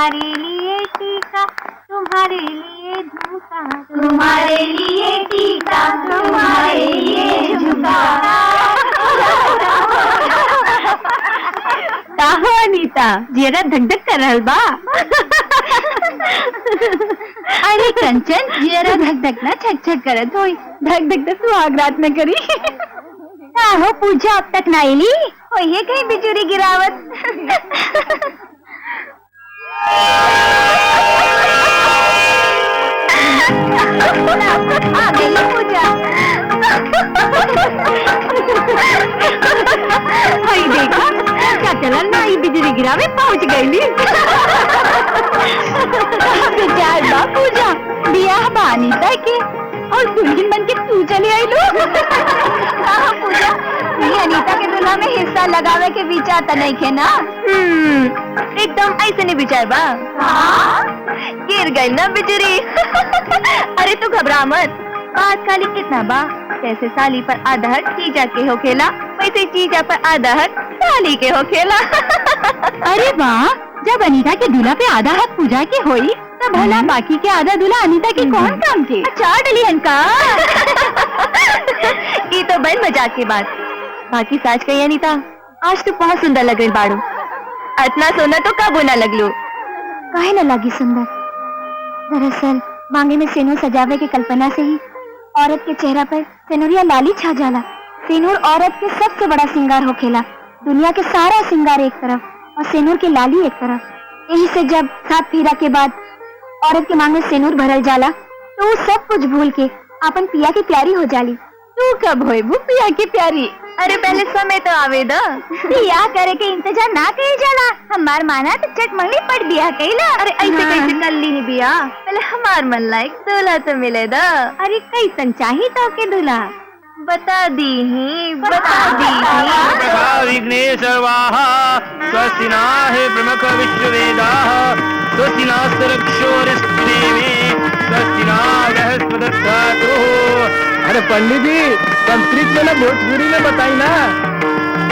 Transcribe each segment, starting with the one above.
तुम्हारे लिए टीका, तुम्हारे लिए झुमका, तुम्हारे लिए टीका, तुम्हारे लिए झुमका। काहो अनीता, जरा धक-धक कर रहल बा। अरे कंचन, जरा धक-धक ना छक-छक करत होई। धक-धक तो सुहाग रात में करी। काहो पूजा अब तक ना आईली, होइए कहीं बिजुरी गिरावत। आ गई पूजा। भाई देखा क्या चलन ना, ये बिजली गिरावे पहुंच गई। विचार बा पूजा, बियाह बा अनीता के और दुल्हन बन के तू चले आई लो। हाँ पूजा, नहीं अनीता के दुल्हा में हिस्सा लगावे के विचार तो नहीं खे ना? एकदम ऐसे नहीं विचार बा। हाँ? गिर गई ना बिजली। अरे तू घबरा मत, बात खाली कितना बा, जैसे साली पर आधा हक चीजा के हो खेला, वैसे चीजा पर आधा हक साली के हो खेला। अरे वाह, जब अनीता के दूल्हा पे आधा हक पूजा के होई, तब भला बाकी के आधा दूल्हा अनीता के कौन काम के? अच्छा डलिहन का। ये तो बड़ी मजाक की बात। बाकी साच कही अनीता, आज तो बहुत सुंदर लग रही बाड़ू। इतना सोना तो कब ना लगलू। काहे न लगी सुंदर? दरअसल मांगे में सेनूर सजावे के कल्पना से ही औरत के चेहरा पर सेनूरिया लाली छा जाला। सेनूर औरत के सबसे बड़ा श्रृंगार होखेला। दुनिया के सारा श्रृंगार एक तरफ और सेनूर के लाली एक तरफ। यही से जब 7 फेरा के बाद औरत के मांग में सेनूर भरल जाला, तो वो सब कुछ भूल के अपन पिया की प्यारी हो जाली। तू कब होए वो पिया की प्यारी? अरे पहले समय तो आवे द। बियाह करे के इंतजार ना कइल जाला। हमार माना तो चट मंगली पड़ बियाह कइला। अरे ऐसे कैसे कर ली ही बिया? पहले हमार मन लायक दूल्हा तो मिले द। अरे कैसन चाही तो के दूल्हा? बता दी ही, बता दी ही। विघ्नेश्वरवाह स्वस्ति नाहि प्रमुख विश्ववेदाः स्वस्ति नास्तरक्षोरिष्टदेवी स्वस्ति ना बृहस्पतिर्दधातु। अरे पंडित जी, संस्कृत में ना भोजपुरी में बताई ना,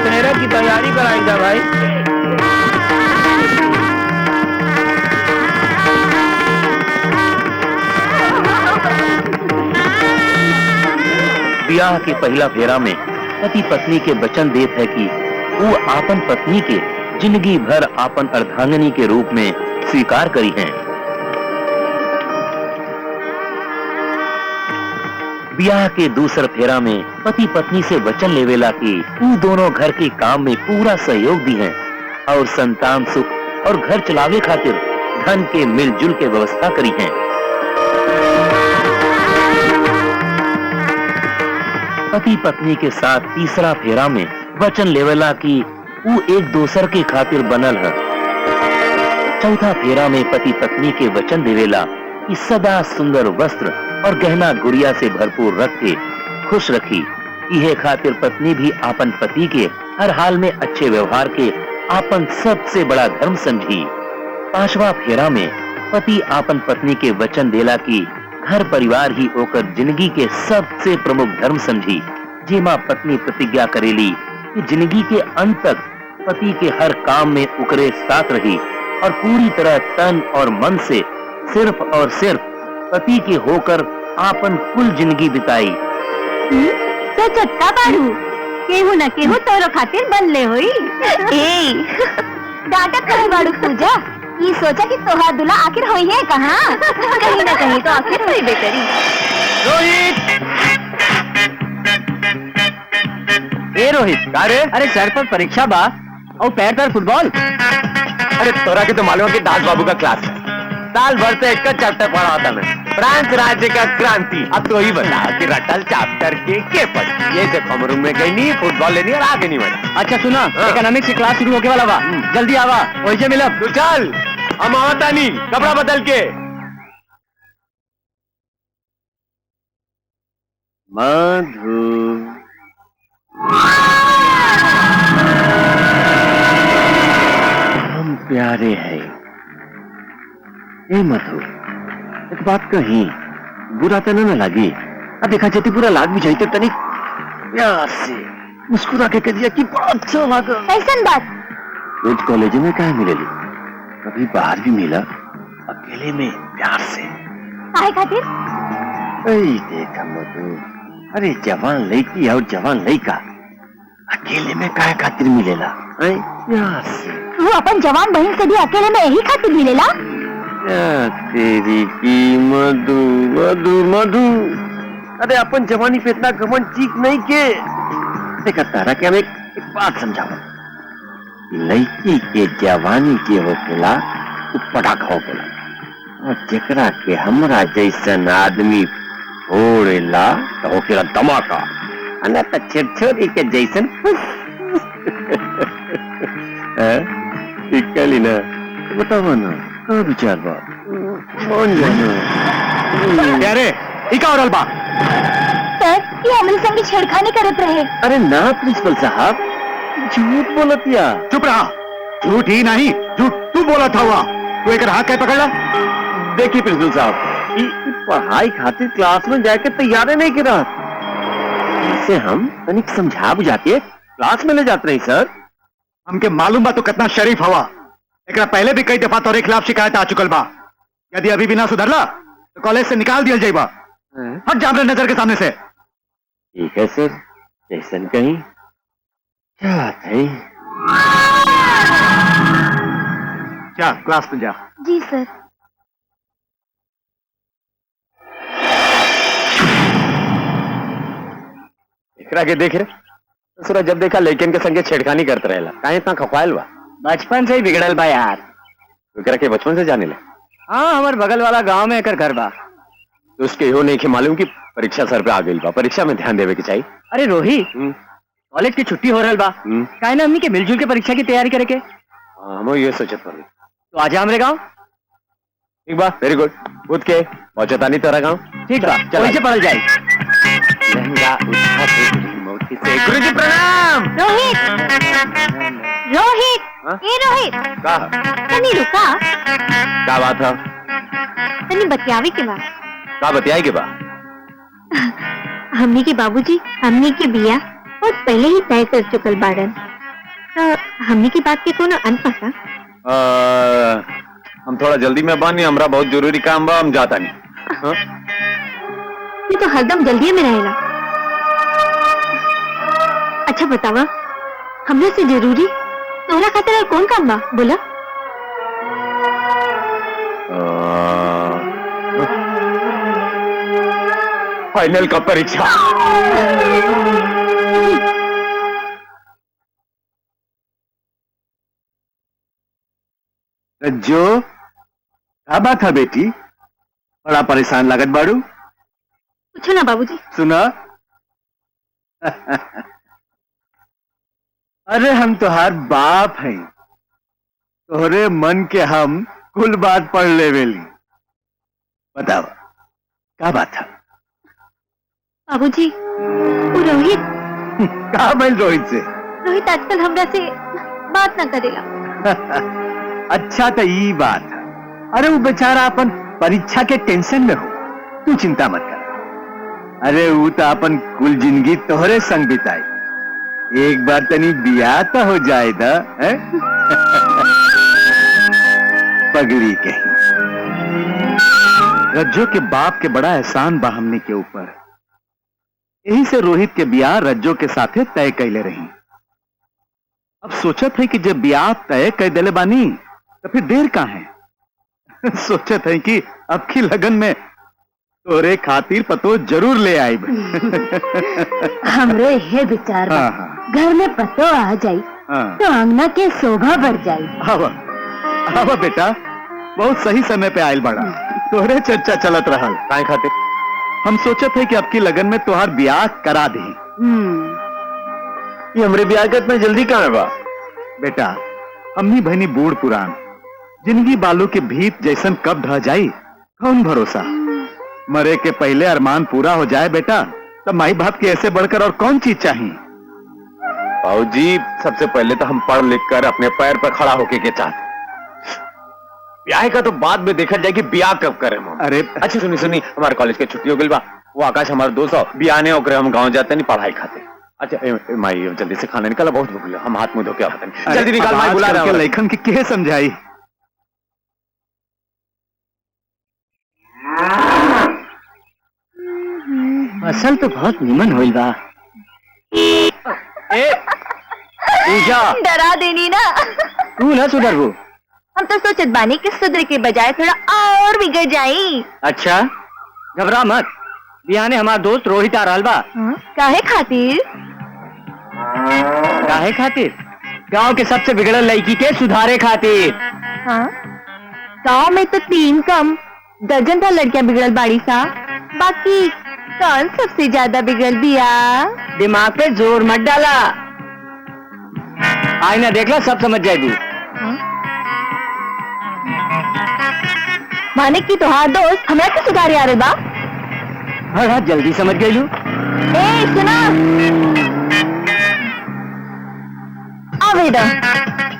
चेहरा की तैयारी कराई था भाई। ब्याह के पहला फेरा में पति पत्नी के वचन देत है कि वो आपन पत्नी के जिंदगी भर आपन अर्धांगिनी के रूप में स्वीकार करी हैं। ब्याह के दूसर फेरा में पति पत्नी से वचन लेवेला कि वो दोनों घर के काम में पूरा सहयोग दी हैं और संतान सुख और घर चलावे खातिर धन के मिलजुल के व्यवस्था करी हैं। पति पत्नी के साथ तीसरा फेरा में वचन लेवेला कि वो एक दूसर के खातिर बनल है। चौथा फेरा में पति पत्नी के वचन देवेला कि सदा सुंदर वस्त्र और गहना गुड़िया से भरपूर रख के खुश रखी। यह खातिर पत्नी भी आपन पति के हर हाल में अच्छे व्यवहार के आपन सबसे बड़ा धर्म समझी। पांचवा फेरा में पति आपन पत्नी के वचन देला कि घर परिवार ही होकर जिंदगी के सबसे प्रमुख धर्म समझी। जेमा पत्नी प्रतिज्ञा करेली कि जिंदगी के अंत तक पति के हर काम में उकरे साथ रही और पूरी तरह तन और मन से सिर्फ और सिर्फ पति के होकर आपन कुल जिंदगी बिताई। तो चट्टा बाड़ू केहू न केहू तोरो खातिर बन ले होई। डांटा करे बाड़ू पूजा, ये सोचा कि तोहार दूल्हा आखिर होई है कहाँ? कहीं ना कहीं तो आखिर हुई बेकरी। रोहित, ए रोहित, अरे सर पर परीक्षा बा और पैर पर फुटबॉल। अरे तोरा के तो मालूम है कि दास बाबू का क्लास है, साल भर से एक चैप्टर पढ़ा होता मैं, फ्रांस राज्य का क्रांति। अब तो ही बता कि रटल चैप्टर के पढ़ ये से कम रूम में गई नहीं, फुटबॉल लेनी और आगे नहीं बढ़ा। अच्छा सुना, इकोनॉमिक्स की क्लास शुरू होके वाला बा, जल्दी आवा, वैसे मिलब। तू चल, हम आवता नहीं, कपड़ा बदल के। मधु हम प्यारे हैं। ए मधु, एक बात कही, बुरा तो न लगी। अब देखा चेती पूरा लाग भी जाते तनिक प्यार से मुस्कुरा के कह दिया कि बहुत अच्छा लगा। कैसन बात? रोज कॉलेज में कहा मिलेली, कभी बाहर भी मिला, अकेले में प्यार से। काहे खातिर? देखा मधु, अरे जवान लड़की और जवान लड़का अकेले में काहे खातिर मिलेला? प्यार से। तू अपन जवान बहन से भी अकेले में यही खातिर मिलेला? तेरी की मधु मधु मधु, अरे अपन जवानी पे इतना घमंड ठीक नहीं के। देखा तारा क्या, मैं एक बात समझाऊं, लड़की के जवानी के होकेला वो पटाखा होकेला, और जेकरा के हमरा जैसन आदमी फोड़ेला तो होकेला धमाका, ना तो छिरछोरी के जैसन कहली ना। बताओ ना का विचार बा? कौन जानो यारे इका और अलबा सर, ये हमरे संगे छेड़खानी करत रहे। अरे ना प्रिंसिपल साहब, झूठ बोलतिया। चुप रहा, झूठ ही नहीं, झूठ तू बोला था हुआ। तू एक हाथ कैसे पकड़ ला? देखिए प्रिंसिपल साहब, ई पढ़ाई खातिर क्लास में जाके तैयार नहीं कर रहा, इसे हम तनिक समझा बुझाते क्लास में ले जाते नहीं सर। हमके मालूम बा तो कितना शरीफ हवा। एकरा पहले भी कई दफा तोरे खिलाफ शिकायत आ चुकल बा। यदि अभी भी ना सुधरला तो कॉलेज से निकाल दिया जाएगा। हट जा अपने नजर के सामने से। ठीक है सर, जैसन कहीं क्या थे। जा क्लास में जा। जी सर। एकरा के देख रहे दूसरा, जब देखा लेकिन के संगे छेड़खानी करते रहेला, काहे इतना खपायल बा? बचपन से ही बिगड़ल बा यार। एकरा के बचपन से जाने ले? हाँ, हमारे बगल वाला गांव में एकर घर बा। तो उसके हो नहीं कि मालूम कि परीक्षा सर पे आ गई बा, परीक्षा में ध्यान देवे के चाहिए। अरे रोही, कॉलेज की छुट्टी हो रहल बा, काहे ना हमनी के मिलजुल के परीक्षा की तैयारी करे के। हम ये सोचत पड़ी। तो आजा हमरे गांव। ठीक बा, वेरी गुड। कूद के पहुंचता नहीं तेरा गाँव। ठीक बा, वहीं से पढ़ल जाए। लहंगा उठा के मोती से। गुरुजी प्रणाम। रोहित, रोहित, ये रोहित, का तनी रुका, क्या बात है? तनी बतियावी के बाद। का बतियाई के बा? हमनी के बाबूजी हमनी के बिया बहुत पहले ही तय कर चुकल बाड़न, तो हमनी की बात के कोनो अंत पता? हम थोड़ा जल्दी में बानी, हमरा बहुत जरूरी काम बा, हम जाता नहीं। ये तो हरदम जल्दी में रहेला। अच्छा बतावा, हमने से जरूरी तोहरा खातिर और कौन काम बा, बोला? फाइनल का परीक्षा। रज्जो, क्या बात है बेटी? बड़ा परेशान लागत बाड़ू। पूछो ना बाबूजी। सुना अरे हम तुहार बाप हैं, तोहरे मन के हम कुल बात पढ़ ले वेली। बताओ क्या बात है? बाबूजी, वो रोहित। कहा बैल रोहित से? रोहित आजकल हमरा से बात ना करेला। अच्छा तो ये बात है। अरे वो बेचारा अपन परीक्षा के टेंशन में हो, तू चिंता मत कर। अरे वो तो अपन कुल जिंदगी तोहरे संग बिताई, एक बार तनी बियाह तो हो जाए दा, पगली कहीं। रज्जो के बाप के बड़ा एहसान बा हमने के ऊपर, यही से रोहित के ब्याह रज्जो के साथे तय कैले रही। अब सोचत है कि जब ब्याह तय कर दिले बानी तो फिर देर कहाँ है। सोचत है कि अब की लगन में तोरे खातिर पतो जरूर ले आई। हमरे ये विचार बा, घर में पतो आ जाई तो अंगना के शोभा बढ़ जाई। आवा बेटा, बहुत सही समय पे आयल बड़ा, तोरे चर्चा चलत रहा। काहे खातिर? हम सोचत है कि अब की लगन में तोहार ब्याह करा दे। ये हमरे ब्याह के इतना जल्दी कहाँ बा? बेटा, अम्मी बहनी बूढ़ पुरान, जिंदगी बालू के भीत जैसन कब ढह जाई, कौन भरोसा। मरे के पहले अरमान पूरा हो जाए बेटा, तब माई बाप की ऐसे बढ़कर और कौन चीज चाहिए। बाबूजी, सबसे पहले तो हम पढ़ लिख कर अपने पैर पर खड़ा होके के चाहते। ब्याह का तो बाद में देखा जाए कि ब्याह कब करें हम। अरे अच्छा सुनी, हमारे कॉलेज के छुट्टी हो गई बा, वो आकाश हमारे दोस्त हो, ब्याह नहीं होकर हम गाँव जाते नहीं पढ़ाई खाते। अच्छा माई जल्दी से खाना निकाला, बहुत भूख लगी, हम हाथ मुंह धो के आते हैं। जल्दी निकाल, माई बुला रहा है। लेखन की क्या समझाई। फसल तो बहुत निमन होइल बा। ए पूजा, डरा देनी ना। तू ना सुधरबू। हम तो सोचत बानी कि सुधर के बजाय थोड़ा और बिगड़ जाई। अच्छा घबरा मत, बिहाने हमार दोस्त रोहित आ रहल बा। काहे खातिर? काहे खातिर? गांव के सबसे बिगड़ल लड़की के सुधारे खातिर। हाँ, गाँव में तो 3 कम दर्जन भर लड़कियां बिगड़ल बाड़ी सा, बाकी कौन सबसे ज्यादा बिगड़ल बिया? दिमाग पे जोर मत डाला, आईना देखला सब समझ जाएगी। माने की तोहार दोस्त हमरा के सुधारे आ रहे बा? हाँ जल्दी समझ गई लू। ए सुना, आवेदा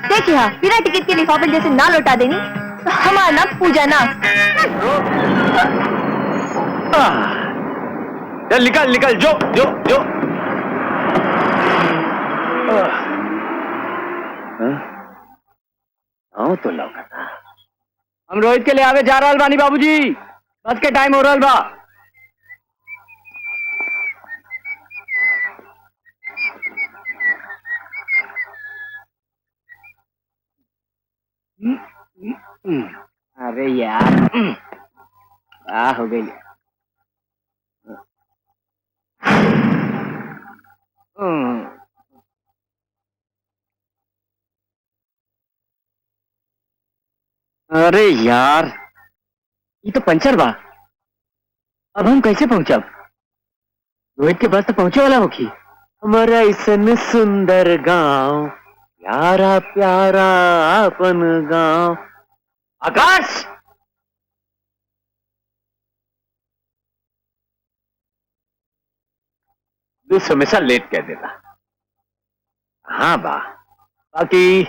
देखिए बिना टिकट के लिफाफे जैसे ना लौटा देनी तो हमारा ना पूजा ना। चल निकल निकल, जो जो जो। तो लौका था। हम रोहित के लिए आगे जा रहा बानी बाबूजी, बस के टाइम हो रहा बा। अरे यार आ हो गई। अरे यार ये तो पंचर बा, अब हम कैसे पहुंचब? रोहित के बस तो पहुंचे वाला होगी। हमारा ऐसन सुंदर गांव, प्यारा प्यारा अपन गांव। आकाश, तू हमेशा लेट कह देता। हाँ बा, बाकी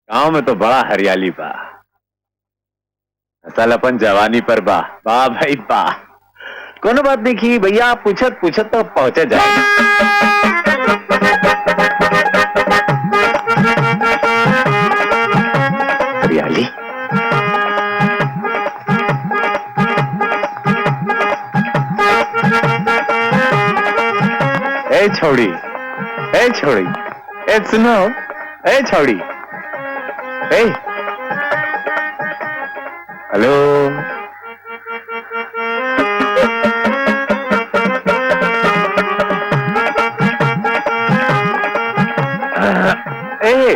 गांव में तो बड़ा हरियाली बा। असल अपन जवानी पर बा बा भाई बा। कोनो बात नहीं की भैया, पूछत पूछत तो पहुंचे जाए। हरियाली ए छोड़ी, ए छोड़ी, ए सुनो, ए छोड़ी, ए हेलो, ए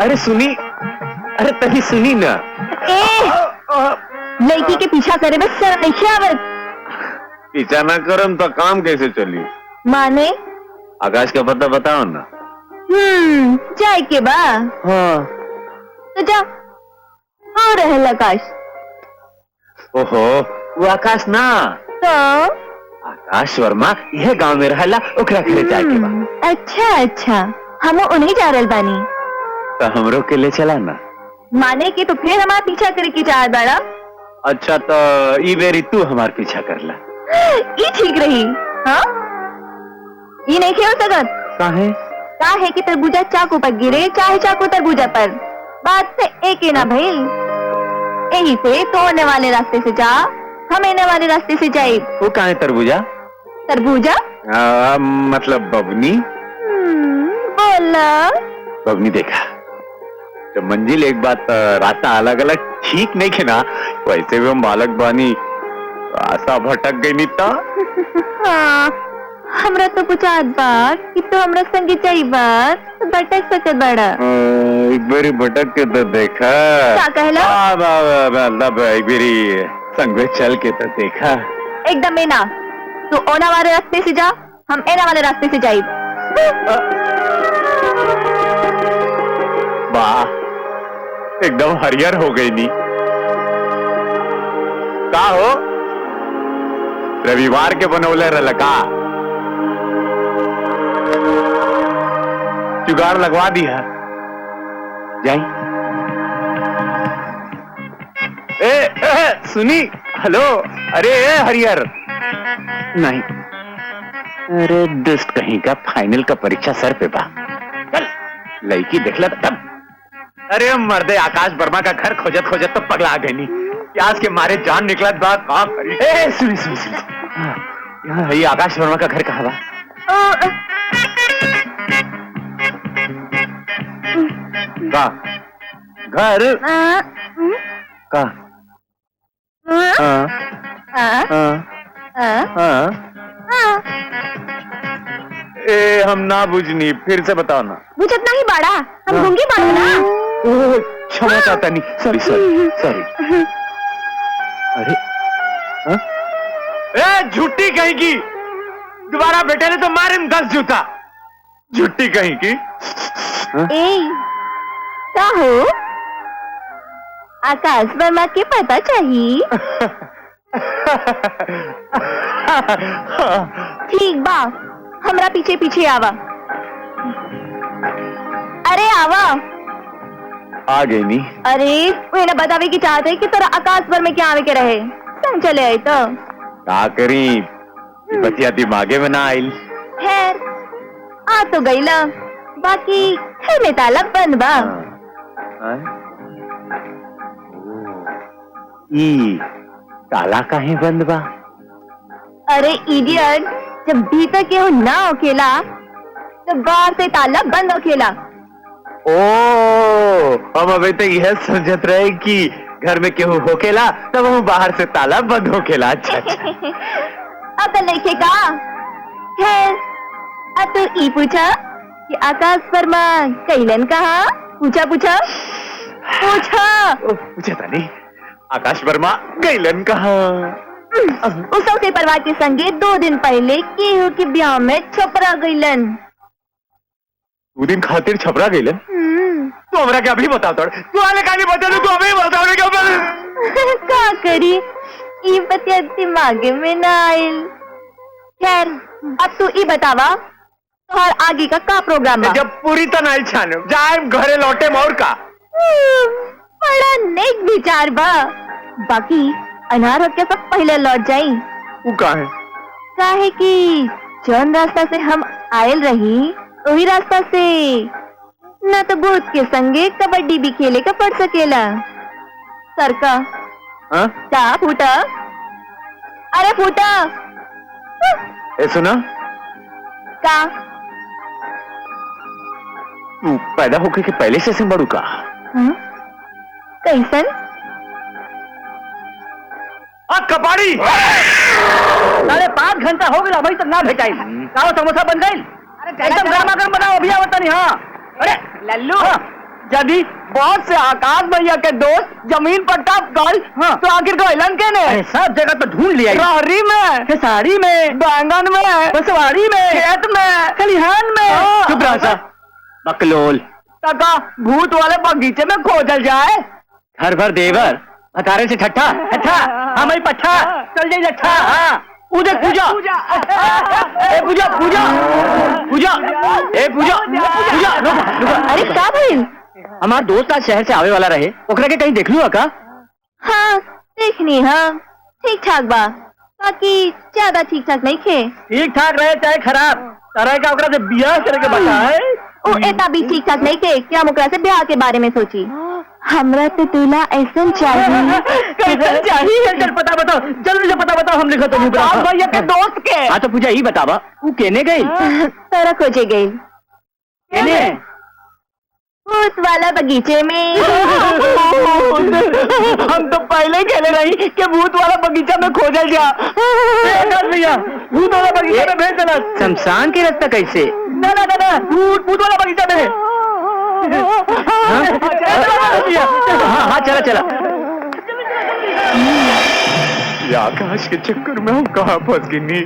अरे सुनी, अरे तभी सुनी ना। लड़की के पीछा करे में सर नहीं आवत। पीछा ना करम तो काम कैसे चली? माने आकाश का पता बताओ ना। जाए के बा। हाँ तो जा, हो रहे आकाश। ओहो, वो आकाश ना, तो आकाश वर्मा यह गांव में रहला, ओकरा घरे जाए के बा। अच्छा अच्छा, हम उन्हीं जा रहल बानी। तो हमरो के ले चला ना। माने कि तो फिर हमारा पीछा करे की चाहत बाड़ा? अच्छा तो ई बेरी तू हमार पीछा करला। ये ठीक रही। हाँ, ये नहीं खेल सकत। काहे? काहे कि तरबूजा चाकू पर गिरे, चाहे चाकू तरबूजा पर, बात से एक ही ना भइल। यही से तो आने वाले रास्ते से जा, हम आने वाले रास्ते से जाए। वो काहे तरबूजा? तरबूजा मतलब बबनी। बोला बबनी देखा, जब मंजिल एक बात रास्ता अलग अलग ठीक नहीं खे ना, वैसे भी हम बालक बानी, रास्ता भटक गई नहीं तो। हाँ, हमरा तो कुछ आद बात कि तो हमरा संगे जाई बात तो भटक सकत बड़ा। एक बारी भटक के तो देखा। क्या कहला? मतलब एक बारी संग में चल के तो देखा। एकदम में ना, तू ओना वाले रास्ते से जा, हम एना वाले रास्ते से जाई। वाह, एकदम हरियर हो गई नी। का हो, रविवार के बनौले रलका जुगाड़ लगवा दी है। जाई। सुनी, हेलो, अरे हरियर नहीं, अरे दुष्ट कहीं का, फाइनल का परीक्षा सर पे बा। चल लड़की देखला तब। अरे मर्दे, आकाश वर्मा का घर खोजत खोजत तो पगला गई नी। प्यास के मारे जान निकलत बा, का करी? ए सुनी सुनी सुनी, यहाँ ये आकाश वर्मा का घर कहाँ बा? का घर का? ए हम ना बुझनी, फिर से बताओ ना। बुझत नहीं बाड़ा, हम गूंगी बाड़ू ना। ओह, क्षमा चाहता नहीं, सॉरी सॉरी सॉरी। अरे हाँ? ए झूठी कहीं की, दोबारा बेटे ने तो मारे 10 जूता। झूठी कहीं की। हाँ? ए का हो? आकाश वर्मा के पता चाहिए? ठीक बा, हमरा पीछे पीछे आवा। अरे आवा। आ गई नी। अरे मैंने बतावे की चाहते है कि तेरा आकाश वर्मा के आवे के रहे, संग चले आई तो का करी, बतिया दिमागे में ना आइल। खैर आ तो गई ला, बाकी घर में ताला बंद बा। ई ताला काहे बंद बा? अरे इडियट, जब भीतर केहू ना होखेला तो बाहर से ताला बंद होखेला। ओ, हम अभी तक यह समझत रहे कि घर में केहू होकेला तब हम बाहर से ताला बंद होकेला। अच्छा अच्छा। अब नहीं का। खैर अब तो ई पूछा कि आकाश वर्मा कैलन कहा? पूछा पूछा पूछा। पूछा था नहीं, आकाश वर्मा गैलन कहाँ? उसों के परिवार के संगे 2 दिन पहले केहू के ब्याह में छपरा गईलन। 2 दिन खातिर छपरा गैलन? तू हमरा क्या अभी बता, तू आने का नहीं बता, तू अभी बता क्या? का करी, ई बतिया दिमागे में ना आइल। खैर अब तू ई बतावा, और आगे का प्रोग्राम बा? जब पूरी तरह छान जाए घरे लौटे और का? बड़ा नेक विचार बा, बाकी अनार होके सब पहले लौट जाई। वो काहे? काहे कि जौन रास्ता से हम आयल रही वही रास्ता से न तो भूत के संगे कबड्डी भी खेले का पड़ सकेला। सरका हाँ? क्या फूटा? अरे फूटा। ए सुना, का तू पैदा होके के पहले से बड़ू का? हाँ? कैसन? कबाड़ी 5.5 घंटा हो गया, अभी तक ना भेटाई। खाओ समोसा बन गई, एकदम गर्मा गर्म बनाओ, अभी आवता नहीं। हाँ अरे लल्लू, यदि बहुत से आकाश भैया के दोस्त जमीन पर टप गए तो आखिर को ऐलान के ने सब जगह तो ढूंढ लिया, रहरी में, खेसारी में, बैंगन में, बसवाड़ी में, खेत में, खलिहान में। चुप रहा सा बकलोल। काका भूत वाले बगीचे में खोजल जाए। घर भर देवर हथारे से ठट्ठा अच्छा हमारी पट्ठा चल जाइए। अच्छा हाँ पूजा पूजा ए पूजा पूजा पूजा ए पूजा पूजा रुक। अरे का भइल? हमार दोस्त आज शहर से आवे वाला रहे, ओकरा के कहीं देख लू का? हाँ देखनी, हाँ ठीक ठाक बा, बाकी ज्यादा ठीक ठाक नहीं खे। ठीक ठाक रहे चाहे खराब, तरह का ओकरा से बियाह करे के बता है। ओ एता भी ठीक ठाक नहीं खे, क्या मुकरा से ब्याह के बारे में सोची? हमरा तो दूल्हा ऐसा चाहिए। कैसा चाहिए? चल पता बताओ, जल्दी से पता बताओ, हम लिखो तो भैया के दोस्त के। हाँ तो पूजा ही बतावा, वो केने गई? तारा खोजे गई केने? भूत वाला बगीचे में। हम तो पहले खेले रही कि भूत वाला बगीचा में खोजल जा। भैया भूत वाला बगीचा में भेज देना। शमशान के रास्ता कैसे? ना ना ना ना, भूत वाला बगीचा में। हाँ हाँ चला चला। ये आकाश के चक्कर में हम कहाँ फंस गई?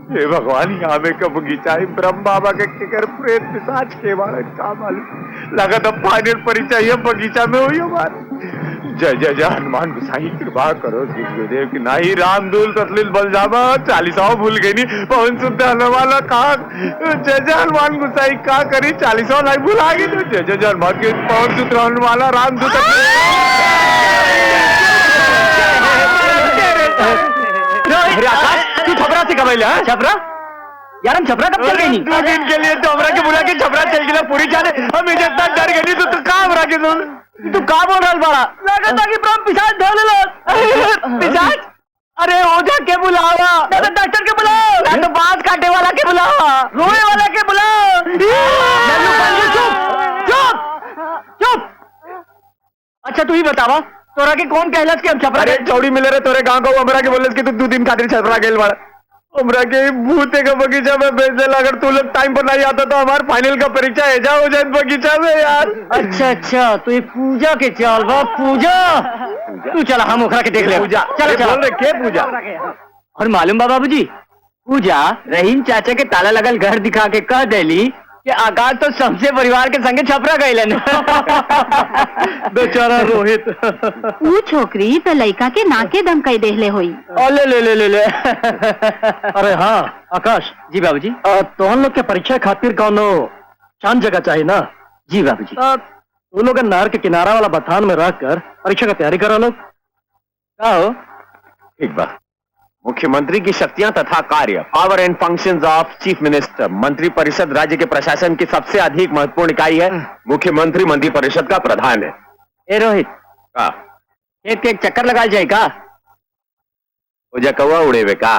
हे भगवान, यहाँ में का बगीचा है, ब्रह्म बाबा के किकर प्रेत पिशाच के बारे का मालूम। लगा तो फाइनल परिचय ये बगीचा में हुई हमारे। जय जय जय हनुमान गुसाई, कृपा करो गुरुदेव की नाही रामदूल तसलील बल जावा 40 भूल गई नहीं पवन शुद्ध हनुमान कहा। जय जय हनुमान गुसाई का करी 40 नहीं भूला गई। जय जय जय हनुमान के पवन शुद्ध हनुमान रामदूत। तू छपरा से कब आया? छपरा यार, हम छपरा कब चल गई? 2 दिन के लिए तो हमरा के बुला के छपरा चल गया पूरी जाने। हम इतना डर गई तो कहाँ हमरा के तू का बोल रहा बड़ा लगा कि ब्रह्म पिशाच धो ले पिशाच अरे ओझा के बुलावा डॉक्टर के बुलाओ या तो बांस काटे वाला के बुलाओ रोए वाला के बुलाओ चुप चुप अच्छा तू ही बतावा तोरा के कौन कहलस कि हम छपरा अरे चौड़ी मिले रे तोरे गांव को हमरा के बोलस कि तू 2 दिन खातिर छपरा गेल बड़ा हमरा के भूते का बगीचा में भेज देला। अगर तू लोग टाइम पर नहीं आता तो हमार फाइनल का परीक्षा है जा हो जाए बगीचा में यार। अच्छा तो ये पूजा के चाल बा पूजा तू चला हम ओकरा के देख ले पूजा चल बोल रहे के पूजा और मालूम बा बाबूजी पूजा रहीम चाचा के ताला लगल घर दिखा के कह देली कि आकाश तो सबसे परिवार के संगे छपरा गईलन बेचारा रोहित वो छोकरी तो लड़का के नाके दम कई देहले होई। ले अरे हाँ आकाश जी बाबूजी तो हम लोग के परीक्षा खातिर कौनो शांत जगह चाहिए ना जी बाबूजी तू लोग नहर के किनारा वाला बथान में रहकर परीक्षा का तैयारी करो लोग क्या हो ठीक बात। मुख्यमंत्री की शक्तियां तथा कार्य power and functions of chief minister मंत्री परिषद राज्य के प्रशासन की सबसे अधिक महत्वपूर्ण इकाई है। मुख्यमंत्री मंत्री परिषद का प्रधान है। ए रोहित एक चक्कर लगा जाए का पूजा कौवा उड़े हुए का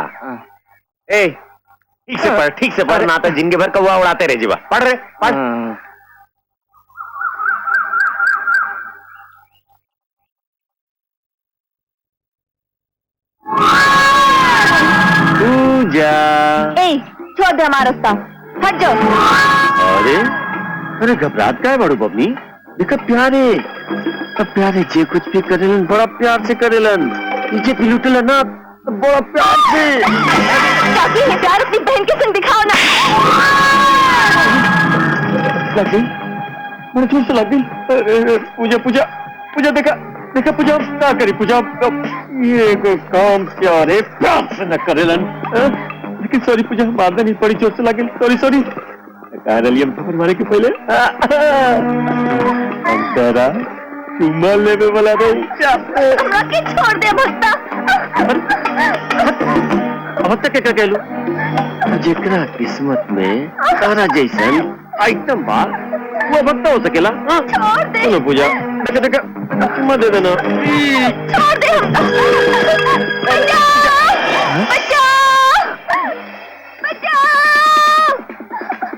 ए ठीक से पढ़ ना तो जिंदगी भर कौवा उड़ाते रहे जीवा पढ़ रहे पढ़ पूजा ए छोड़ दे हमारा रास्ता हट जाओ। अरे घबराहट का है बड़ू बबनी देखा प्यारे अब प्यारे जे कुछ भी करेलन बड़ा प्यार से करेलन पीछे भी लुटेलन ना तो बड़ा प्यार से काकी ये प्यार अपनी बहन के संग दिखाओ ना। लग गई बड़ा जोर से लग गई। पूजा देखा पूजा क्या करी पूजा ये कोई काम प्यारे प्यार से न करेलन लेकिन सॉरी पूजा मारना नहीं पड़ी जोर से लगे सॉरी कह रही हम खबर मारे के पहले अंतरा चुम्मा लेवे वाला हमरा के छोड़ दे भक्ता। अब तक क्या कहलू जेकरा किस्मत में तारा जैसन आइटम बा वो भक्ता हो सकेला। छोड़ दे चलो पूजा देखा चुम्मा दे देना छोड़ दे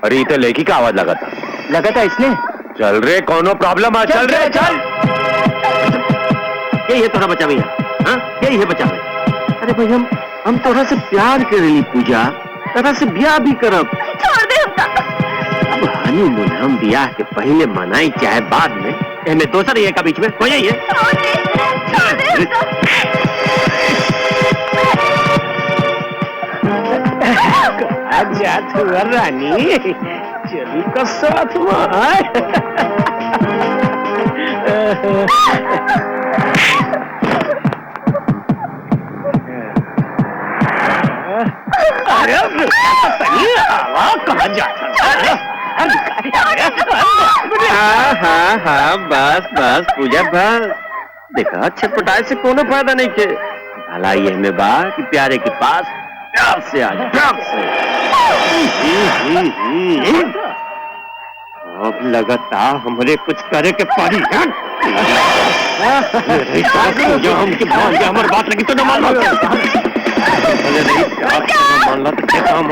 अरे इधर लड़की का आवाज लगा था इसने चल रे कौनो प्रॉब्लम आ चल रे चल यही है तोरा बचा भैया यही है बचा भैया। अरे भाई हम तोरा से प्यार करेली पूजा तोरा से ब्याह भी करब छोड़ दे अब हनीमून हम ब्याह के पहले मनाई चाहे बाद में इनमें दोसर ये का बीच में हो जाइए। रानी चली का साथ कहा जाता हाँ बस पूजा बस देखा छटपटाए से कोनो फायदा नहीं के भला ये में बा कि प्यारे के पास प्यार से आ जा प्यार से अब लगता हमरे कुछ करे के पड़ी जो हमके हमारी बात लगी तो न मान लो मान लो तो क्या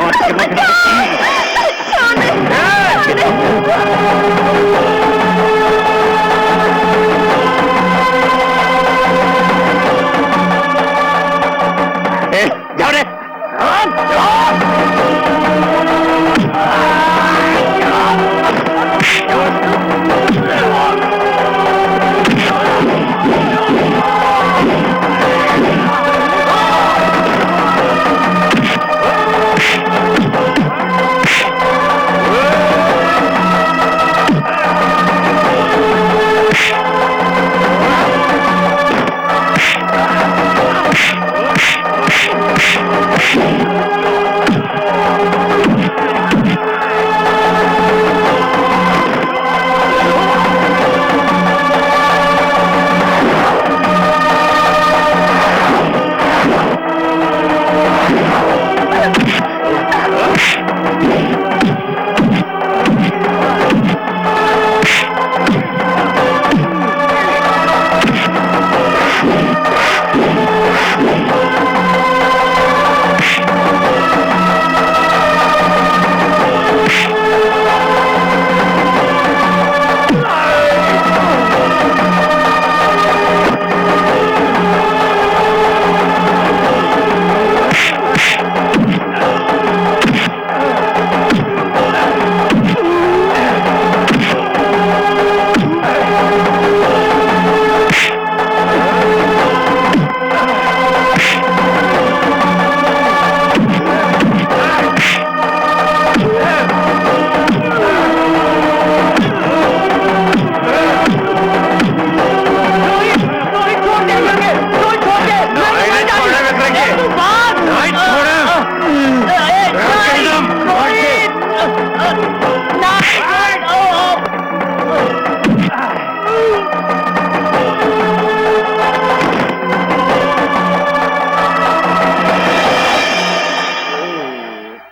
जाओ रे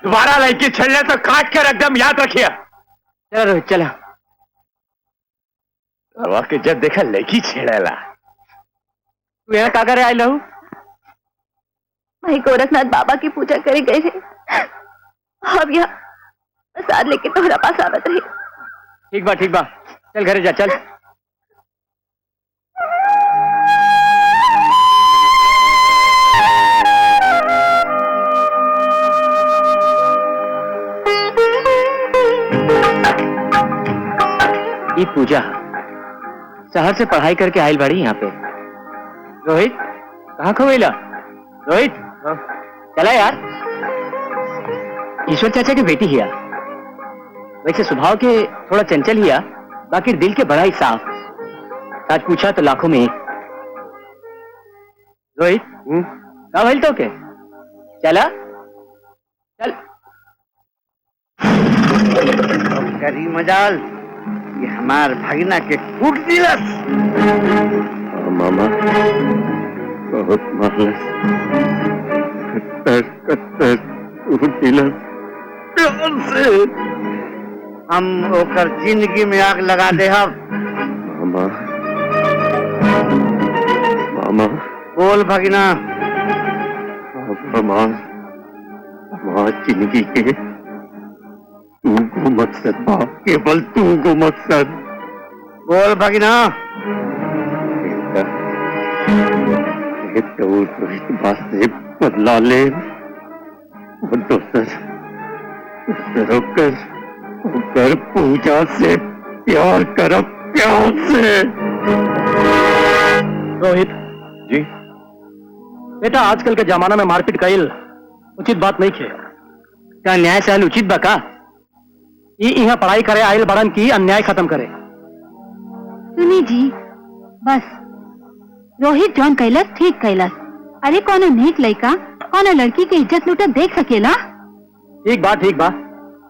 दोबारा लड़की छेड़ने तो काट कर एकदम याद रखिए। चलो रोहित चला। हवा के जब देखा लड़की छेड़ेला। तू यहाँ का करे आई लहू? भाई गोरखनाथ बाबा की पूजा करे गए थे। अब यहाँ प्रसाद लेके तोहरा पास आवत रही। ठीक बा चल घरे जा चल। ये पूजा शहर से पढ़ाई करके आयल बाड़ी यहाँ पे। रोहित कहाँ खवेला? रोहित चला यार। ईश्वर चाचा की बेटी हिया, वैसे स्वभाव के थोड़ा चंचल हिया, बाकी दिल के बड़ा ही साफ। सच पूछा तो लाखों में एक। रोहित कहाँ भइल तो के? चला चल। करी मजाल ये हमार भगना के कूट दिलस। मामा बहुत मारलस, कत्तर कूट दिलस प्यार से। हम ओकर जिंदगी में आग लगा दे। हम मामा मामा बोल भगना। हमार जिंदगी के तू को मकसद बा, केवल तू को मकसद। बोल भगना। तो इस बात से बदला ले और दूसर होकर पूजा से प्यार करब, प्यार से। रोहित जी बेटा, आजकल के जमाना में मारपीट कईल उचित बात नहीं खे। क्या न्याय सहल उचित बा का? यहाँ पढ़ाई करे आयल बड़न की अन्याय खत्म करे। सुनी जी, बस रोहित जॉन कैलस ठीक कैलस। अरे कोनो नेक लड़का कोनो लड़की के इज्जत लूटत देख सकेला? ठीक बा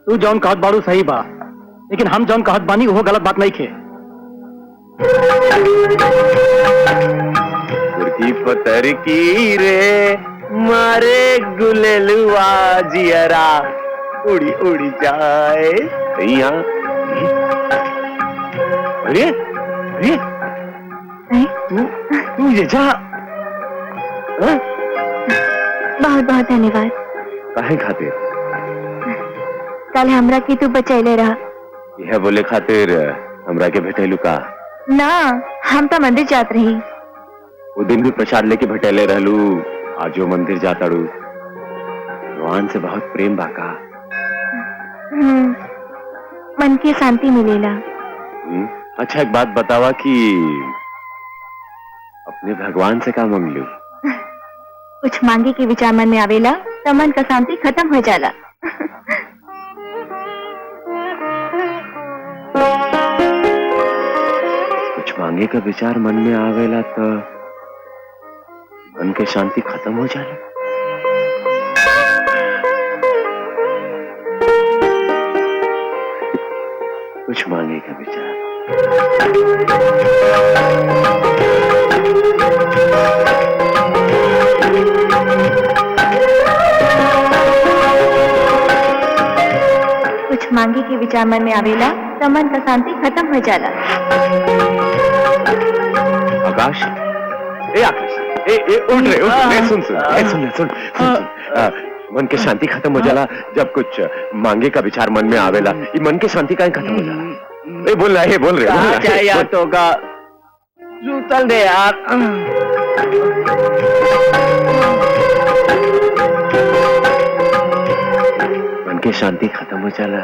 तू जौन कहत बाड़ू सही बा, लेकिन हम जौन कहत बानी वो गलत बात नहीं खे। पतर की रे मारे गुलेलुआ जियरा उड़ी उड़ी जाए। अरे अरे तू ये जा। बहुत बहुत धन्यवाद। काहे खातिर? कल हमरा की तू बचैले रहा। यह बोले खातिर हमरा के भेटेलू का? ना, हम तो मंदिर जात रही। वो दिन भी प्रसाद लेके भेटेले रहलू, आज वो मंदिर जाताड़ू। भगवान से बहुत प्रेम बाका। मन की शांति मिलेला। अच्छा एक बात बतावा कि अपने भगवान से क्या मांगलू? कुछ मांगे के विचार मन में आवेला तो मन का शांति खत्म हो जाला। कुछ मांगे का विचार मन में आवेला तो मन की शांति खत्म हो जाला। कुछ मांगे का विचार। कुछ मांगे के विचार मन में आवेला तो मन का शांति खत्म हो जाला। आकाश, ए आकाश, ए उठ रहे, सुन। मन की शांति खत्म हो जाला जब कुछ मांगे का विचार मन में आवेला। ये मन की शांति का खत्म हो जाला। ए बोल रहा है यार तो का जूतल दे यार। मन की शांति खत्म हो जाला।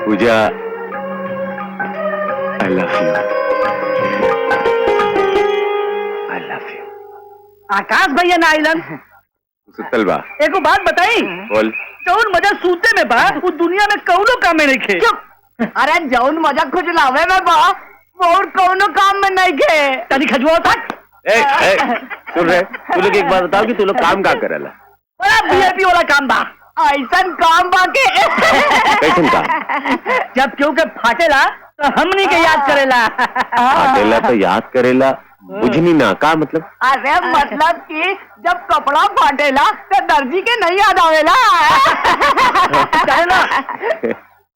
पूजा, I love you. I love you. आकाश भैया ना आइलन। सुतल बा। एको बात बताई, बोल। जौन मजा सूते में बा वो दुनिया में कौनो काम में नहीं खे। अरे जौन मजा खुजलावे में बा और कौनो काम में नहीं खे। तनी खजुआ तक। सुन रहे, तू लोग एक बात बताओ कि तू लोग काम क्या करेला? बड़ा वीआईपी वाला काम बा। ऐसा काम बाके कैसन काम? जब क्यों के फाटेला तो हमनी के याद करेला। फाटेला तो याद करेला, बुझनी ना का मतलब? अरे मतलब कि जब कपड़ा फाटेला तो दर्जी के नहीं याद आवेला।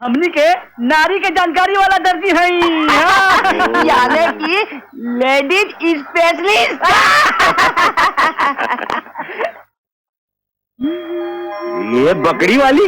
हमनी के नारी के जानकारी वाला दर्जी है, यानी कि लेडीज स्पेशलिस्ट। ये बकरी वाली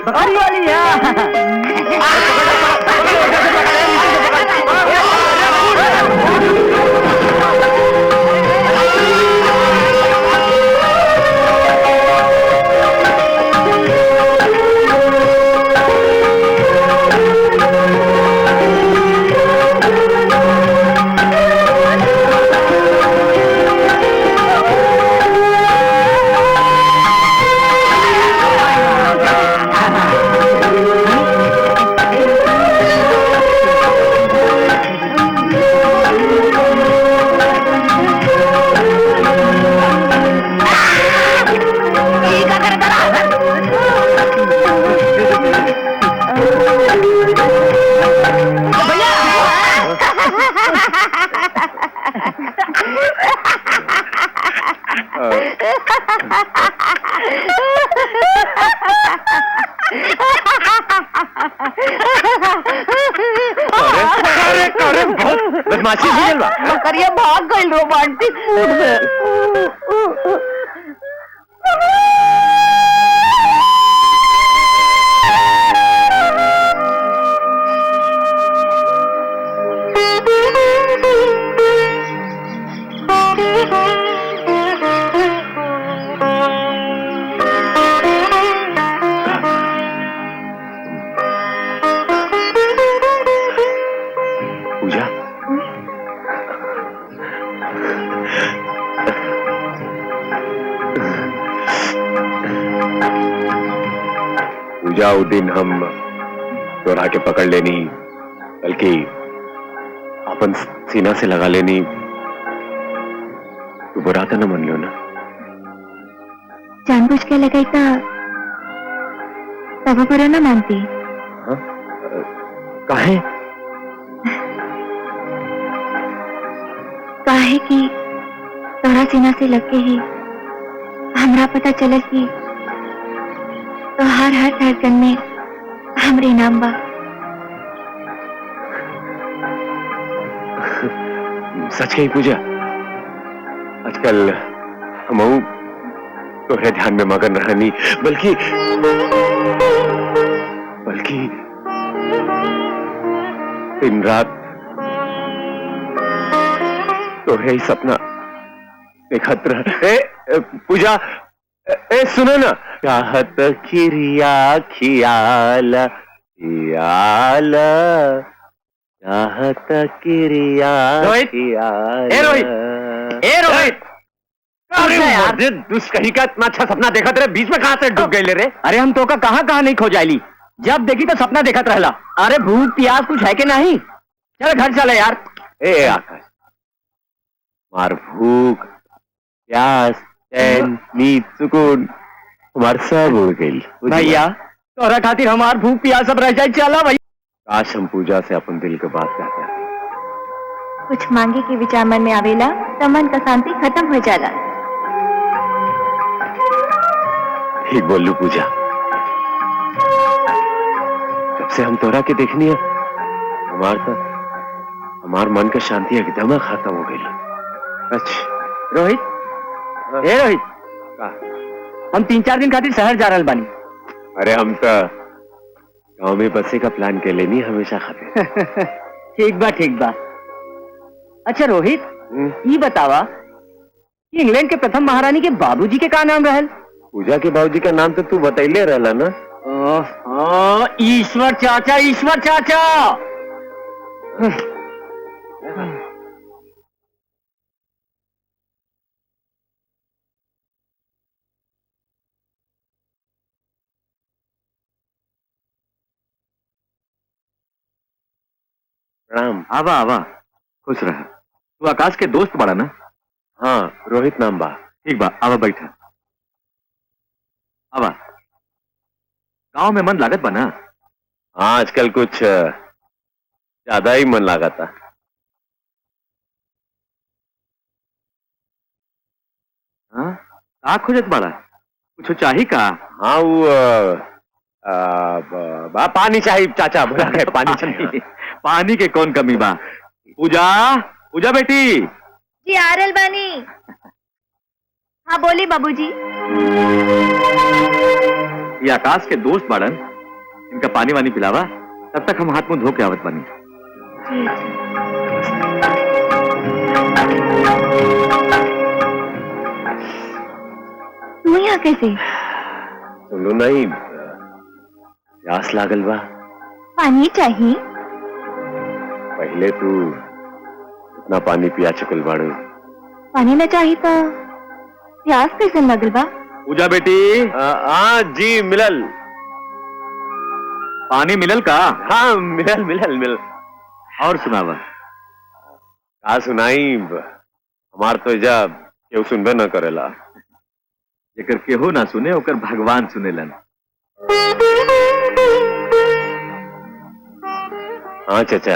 बदमाशी हुई बा। बकरिया भाग गई रोमांटिक मूड में। पूजा, पूजा, वो दिन हम तोरा के पकड़ लेनी, बल्कि अपन सीना से लगा लेनी, तू बुरा तो न मान लो ना? जानबूझ के लगाई था तब बुरा न मानती। हाँ? काहे? काहे कि तोरा सीना से लग के ही हमरा पता चलल कि तो हर धड़कन में हमरे नाम बा। सच कही पूजा, आजकल हम तोहरे ध्यान में मगन रहनी, बल्कि दिन रात तोहरे ही सपना देखत रह। पूजा, सुनो ना, चाहत खिरिया खियाल खियाल, चाहत क्रिया रोहित! खियाल। ए रोहित! ए रोहित! अरे यार, दुष्ट कहीं का इतना अच्छा सपना देखा तेरे बीच में कहां से डूब गए ले रे? अरे हम तो का कहाँ नहीं खो जाइली, जब देखी तो सपना देखत रहला। अरे भूख प्यास कुछ है कि नहीं? चल घर चले यार। ए आकाश, मार भूख प्यास चैन नींद सुकून हमार सब उड़ गई भैया, तोरा खातिर हमार भूख प्यास सब रह जाए। चला भैया। काश हम पूजा से अपन दिल की बात कहते हैं। कुछ मांगे के विचार मन में आवेला तो मन का शांति खत्म हो जाला। ठीक बोलू पूजा, जब से हम तोरा के देखनी है हमार मन का शांति एकदम खत्म हो गई। अच्छा रोहित, ए रोहित, हम 3-4 दिन खातिर शहर जा रहल बानी। अरे हम तो गांव में बसे का प्लान के लेनी हमेशा खातिर। ठीक बा। अच्छा रोहित, ये बतावा कि इंग्लैंड के प्रथम महारानी के बाबूजी के का नाम रहल? पूजा के बाबूजी का नाम तो तू बतैले रहला ना? ईश्वर चाचा, ईश्वर चाचा। प्रणाम। आवा आवा, खुश रहा। तू आकाश के दोस्त बड़ा ना? हाँ, रोहित नाम बा। ठीक बा, आवा बैठा। आवा, गांव में मन लागत बा ना? हाँ, आजकल कुछ ज्यादा ही मन लगा था। हाँ का खोजत बाड़ा कुछ चाहिए का? हाँ वो पानी चाहिए चाचा, बोला है पानी चाहिए। पानी के कौन कमी बा? पूजा, पूजा बेटी। जी आरल बानी। हाँ बोली बाबूजी। ये आकाश के दोस्त बाड़न, इनका पानी वानी पिलावा, तब तक हम हाथ मुंह धो के आवत बानी। तू यहाँ कैसे? सुनो नहीं, प्यास लागल बा। पानी चाहिए? पहले तू इतना पानी पिया चुकल बाड़ू। पानी न चाहिए तो प्यास कैसे लगल बा? पूजा बेटी। हाँ जी मिलल। पानी मिलल का? हाँ मिलल मिलल मिलल। और सुनावा। का सुनाई, हमार तो जा केहू सुनबे न करेला। जेकर केहू ना सुने ओकर भगवान सुनेलन। हाँ चाचा,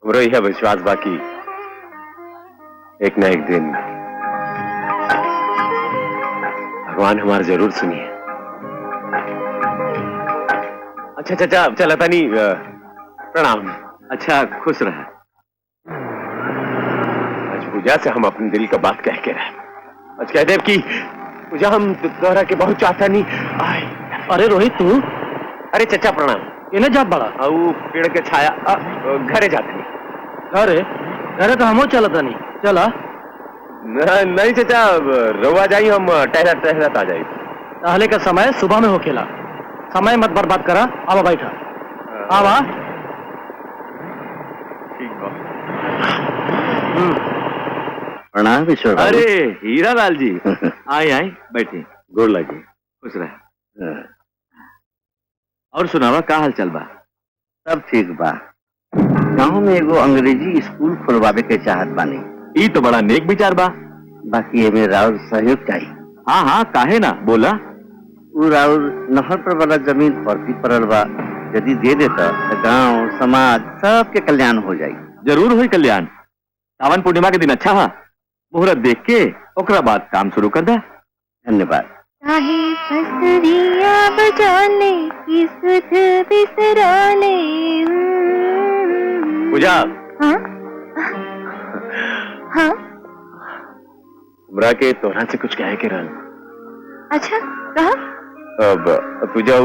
हमरो यह विश्वास बाकी एक न एक दिन भगवान हमार जरूर सुनिए। अच्छा चाचा चला तानी, प्रणाम। अच्छा खुश रहा। आज पूजा से हम अपने दिल का बात कह के रहे। आज कह देव कि पूजा हम दोहरा के बहुत चाहता नहीं। अरे रोहित तू अरे चाचा प्रणाम। इन्हें जात बड़ा वो पेड़ के छाया घरे जाते नहीं। अरे अरे तो हमो चलता नहीं चला। नहीं चाचा रवा जाई, हम टहला टहलत आ जाई। टहले का समय सुबह में हो खेला, समय मत बर्बाद करा। आवा बैठा, आवा। ठीक बा। प्रणाम ईश्वर। अरे हीरा लाल जी। आए आए बैठे। गोर लगी। खुश रहे। और सुनावा का हाल चल बा? सब ठीक बा। गांव में एगो अंग्रेजी स्कूल खोलवावे के चाहत बानी। ई तो बड़ा नेक विचार बा। बाकी एमे राउर सहयोग चाहिए। हाँ हाँ काहे ना, बोला। उ राउर नहर पर वाला जमीन परती पड़ल बा, यदि दे देता तो गांव समाज सबके कल्याण हो जाई। जरूर हुई कल्याण। सावन पूर्णिमा के दिन अच्छा है, मुहूर्त देख के ओकरा बाद काम शुरू कर दा। धन्यवाद। चाहे बसरिया बजाने की सुध बिसराने। पूजा। हाँ हाँ हमरा के तोहरा से कुछ कहे के रहल। अच्छा कहा? अब पूजा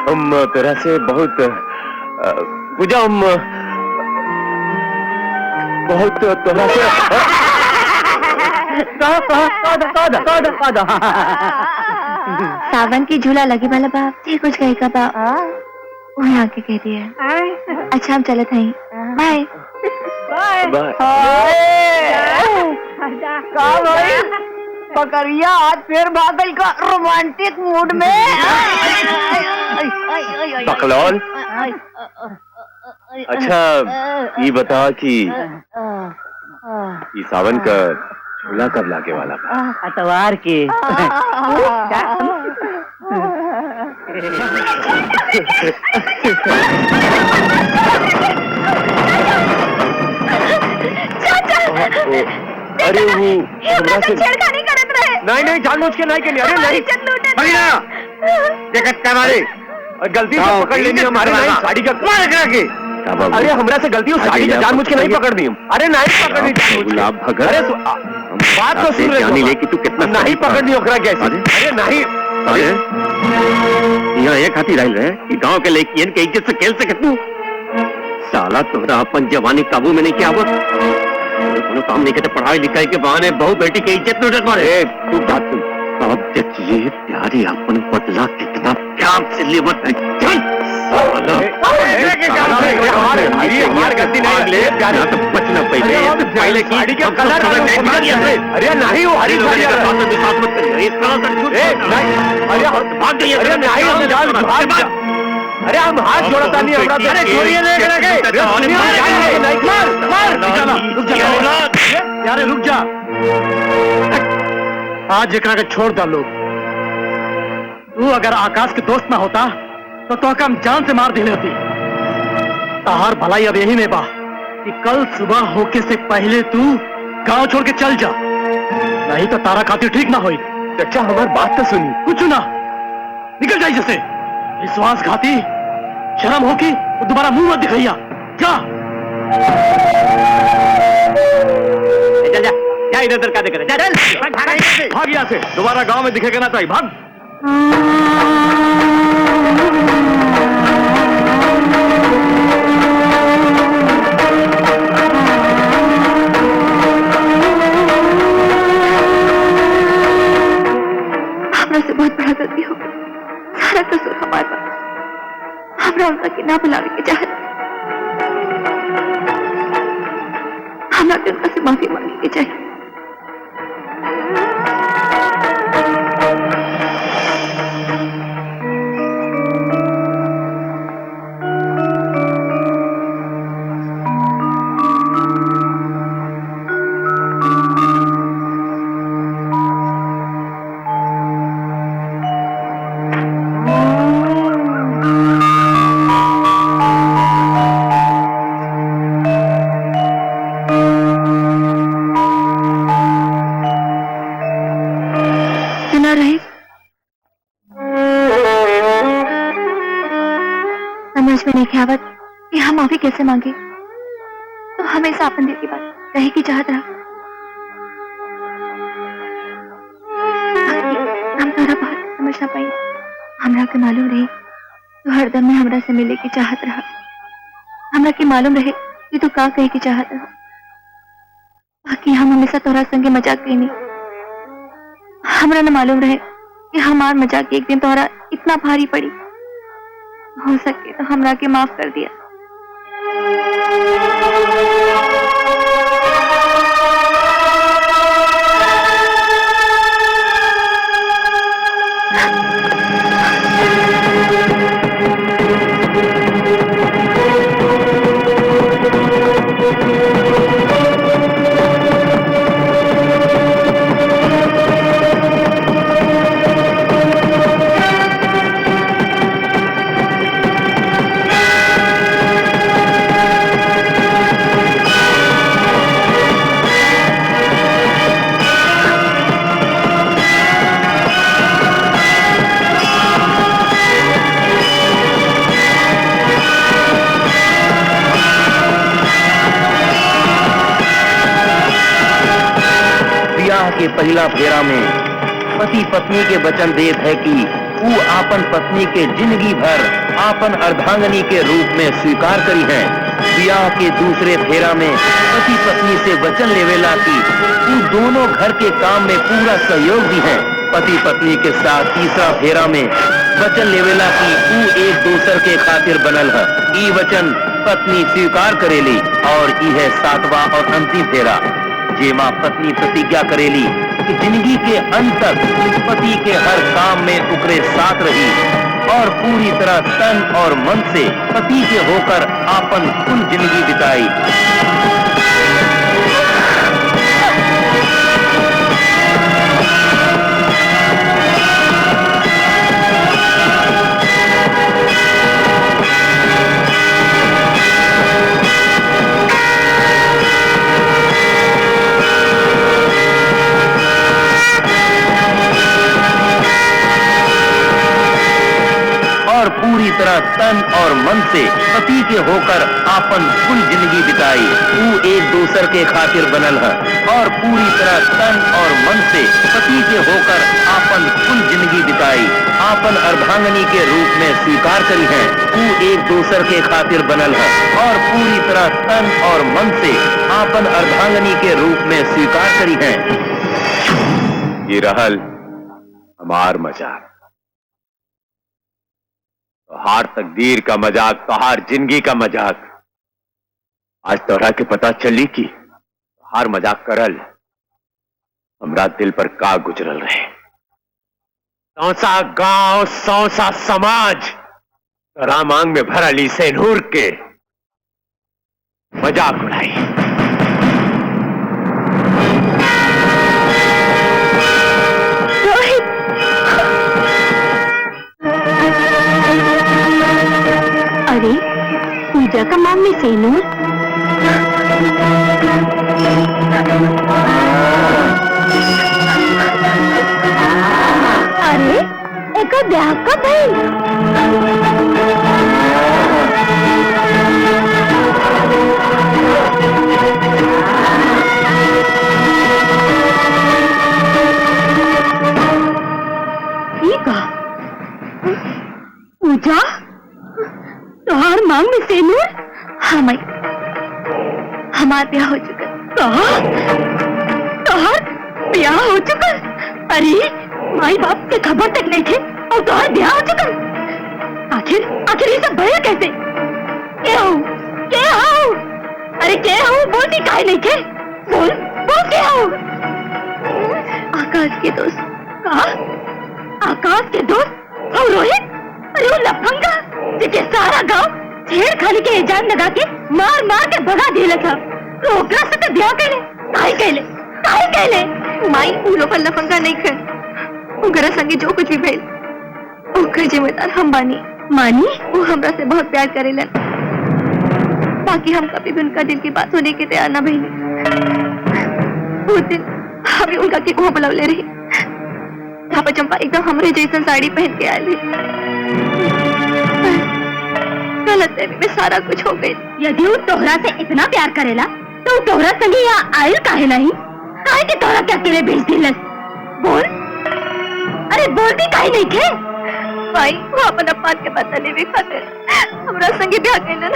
हम तोरा से बहुत पूजा हम बहुत तोरा से सावन की झूला लगी वाला बाप जी कुछ कहे का बाप वही आके कह दिया। अच्छा हम चलत हैं, बाय बाय। पकड़िया आज फिर बादल का रोमांटिक मूड में। बकलौल। अच्छा ये बता कि ये सावन का झूला कब लागे वाला बा? अतवार के। अरे वो हमरा से छेड़खानी करत रहे। नहीं जानबूझ के नहीं करनी। अरे नहीं देखत मारे गलती से पकड़ लेनी हमारे नहीं साड़ी का मार के। अरे हमरा से गलती साड़ी का जानबूझ के नहीं पकड़नी। अरे नहीं पकड़नी गुलाब भगर। अरे बात तो सुन रही ले कि तू कितना नहीं पकड़नी ओकरा कैसे? अरे नहीं। अरे यहाँ एक हाथी रह रहे कि गांव के लड़कियन के इज्जत से खेल सके तू। साला तोहरा अपन जवानी काबू में नहीं किया आवत। कोनो काम नहीं करते, पढ़ाई लिखाई के बहाने बहु बेटी के इज्जत लूटत मारे। तू बात सुन, अब देखिए प्यारी अपन बदला कितना प्यार से लेवत है। चल साला हमारी गलती नहीं ले प्यारी तो बचना पहले की साड़ी के कलर। अरे नहीं वो हरी साड़ी का विश्वास मत करिए। अरे नहीं हम जान भाग। अरे हम हाथ जोड़ता नहीं हमरा। अरे छोड़िए यारे रुक जा। आज एकरा के छोड़ दा लोग। तू अगर आकाश के दोस्त ना होता तो हम जान से मार दिले होती। ताहार भलाई अब यही में बा कि कल सुबह होके से पहले तू गांव छोड़ के चल जा, नहीं तो तारा खातिर ठीक ना होई। चचा हमारी बात तो सुनी। कुछ ना, निकल जाए जैसे विश्वासघाती। शर्म होगी तो दोबारा मुंह मत दिखाइया। जा चल जा, जा इधर उधर का देख रहे, जा चल भाग यहाँ से, दोबारा गांव में दिखेगा ना चाहिए। भाग। हमरा से बहुत बड़ा गलती हो गई, सारा कसूर हमारा। हमरा उनका के ना बुलावे के चाहत, हमरा के उनका से माफी मांगे के चाहिए। समझ में नहीं आवत कि हम माफी कैसे मांगे। तो हमेशा अपन दिल की बात कहे की चाहत रहा। हम तारा बात समझ ना पाई। हमरा के मालूम रहे तो हरदम में हमरा से मिले की चाहत रहा। हमरा के मालूम रहे कि तू का कहे की चाहत रहा। बाकी हम हमेशा तोरा संगे मजाक कईनी। हमरा न मालूम रहे कि हमार मजाक एक दिन तोरा इतना भारी पड़ी। हो सके तो हमरा के माफ कर दिया। के पहला फेरा में पति पत्नी के वचन देत है कि वो आपन पत्नी के जिंदगी भर आपन अर्धांगनी के रूप में स्वीकार करी है। ब्याह के दूसरे फेरा में पति पत्नी से वचन लेवेला कि वो दोनों घर के काम में पूरा सहयोग दी है। पति पत्नी के साथ तीसरा फेरा में वचन लेवेला कि वो एक दूसर के खातिर बनल है। ई वचन पत्नी स्वीकार करेली। और ई है सातवां और अंतिम फेरा, जेमा पत्नी प्रतिज्ञा करेली कि जिंदगी के अंत तक पति के हर काम में उकरे साथ रही और पूरी तरह तन और मन से पति के होकर आपन कुल जिंदगी बिताई। और पूरी तरह तन और मन से पति के होकर आपन कुल जिंदगी बिताई। वो एक दूसर के खातिर बनल है और पूरी तरह तन और मन से पति के होकर आपन कुल जिंदगी बिताई। आपन अर्धांगनी के रूप में स्वीकार करी है। वो एक दूसर के खातिर बनल है और पूरी तरह तन और मन से आपन अर्धांगनी के रूप में स्वीकार करी है। ये रहल हमार मजाक, तोहार तकदीर का मजाक, तोहार जिंदगी का मजाक। आज तोहरा के पता चली कि तोहार मजाक करल हमरा दिल पर का गुजरल रहे। सौसा गांव, सौसा समाज तोरा मांग में भरली से नूर के मजाक उड़ाई। पूजा का मांग में सेनूर। अरे एक ब्याह कब भई? ठीक है पूजा, तोहार मांग में सेनूर? हाँ माई, हमारा ब्याह हो चुका। तोहार ब्याह हो चुका? अरे माई बाप के खबर तक नहीं थे और तोहार ब्याह हो चुका? आखिर ये सब भया कैसे? क्या हो? अरे क्या हो? बोलती काहे नहीं थे? बोल क्या हो? आकाश के दोस्त। कहा? आकाश के दोस्त? और रोहित? अरे वो लफंगा जिसे सारा गांव छेड़खानी के इल्जाम लगा के मार के भगा दिया था, तो ओकरा से तो ब्याह कैले? माई उ लोग लफंगा नहीं कर, उनकरा संगे जो कुछ भी भइल ओकर जिम्मेदार हम बानी। मानी? वो हमरा से बहुत प्यार करेलन, बाकी हम कभी भी उनका दिल की बात होने के तैयार ना भइल। उस दिन हमें उनका के वहाँ बुलावले रही, जहाँ चंपा एकदम हमरे जैसन साड़ी पहन के आए। गलतफहमी में सारा कुछ हो गई। यदि वो तोहरा से इतना प्यार करेला तो तोहरा संगे यहाँ आयल काहे नहीं? काहे के तोहरा के अकेले भेज दिलस? बोल, अरे बोलती काहे नहीं थे? भाई वो अपन बात के पता लेवे खातिर हमरा संगे ब्याह कैलन ना।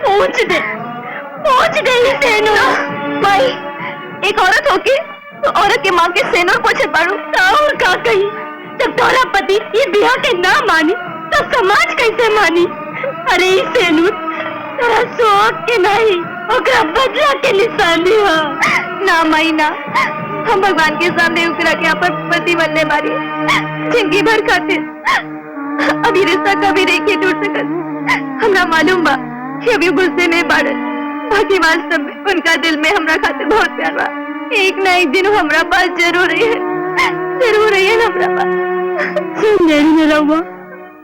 पहुंच गई सेनूर। भाई एक औरत होके तो औरत के माँ के सेनूर पूछे पाड़ू और का कही? जब तोहरा पति ये ब्याह के ना मानी तो समाज कैसे मानी? अरे ई सेनूर तेरा शौक के नहीं, ओकरा बदला के निशानी है। ना माई ना, हम भगवान के सामने उकरा के अपन पति बनने वाली जिंदगी भर खातिर अभी रिश्ता कभी नहीं टूट सकत। हमरा मालूम बा कि अभी गुस्से में बाड़न, बाकी वास्तव में उनका दिल में हमरा खातिर बहुत प्यार बा। एक ना एक दिन हमरा पास जरूर रही है ना हमरा पास। सुंदरी में रहुआ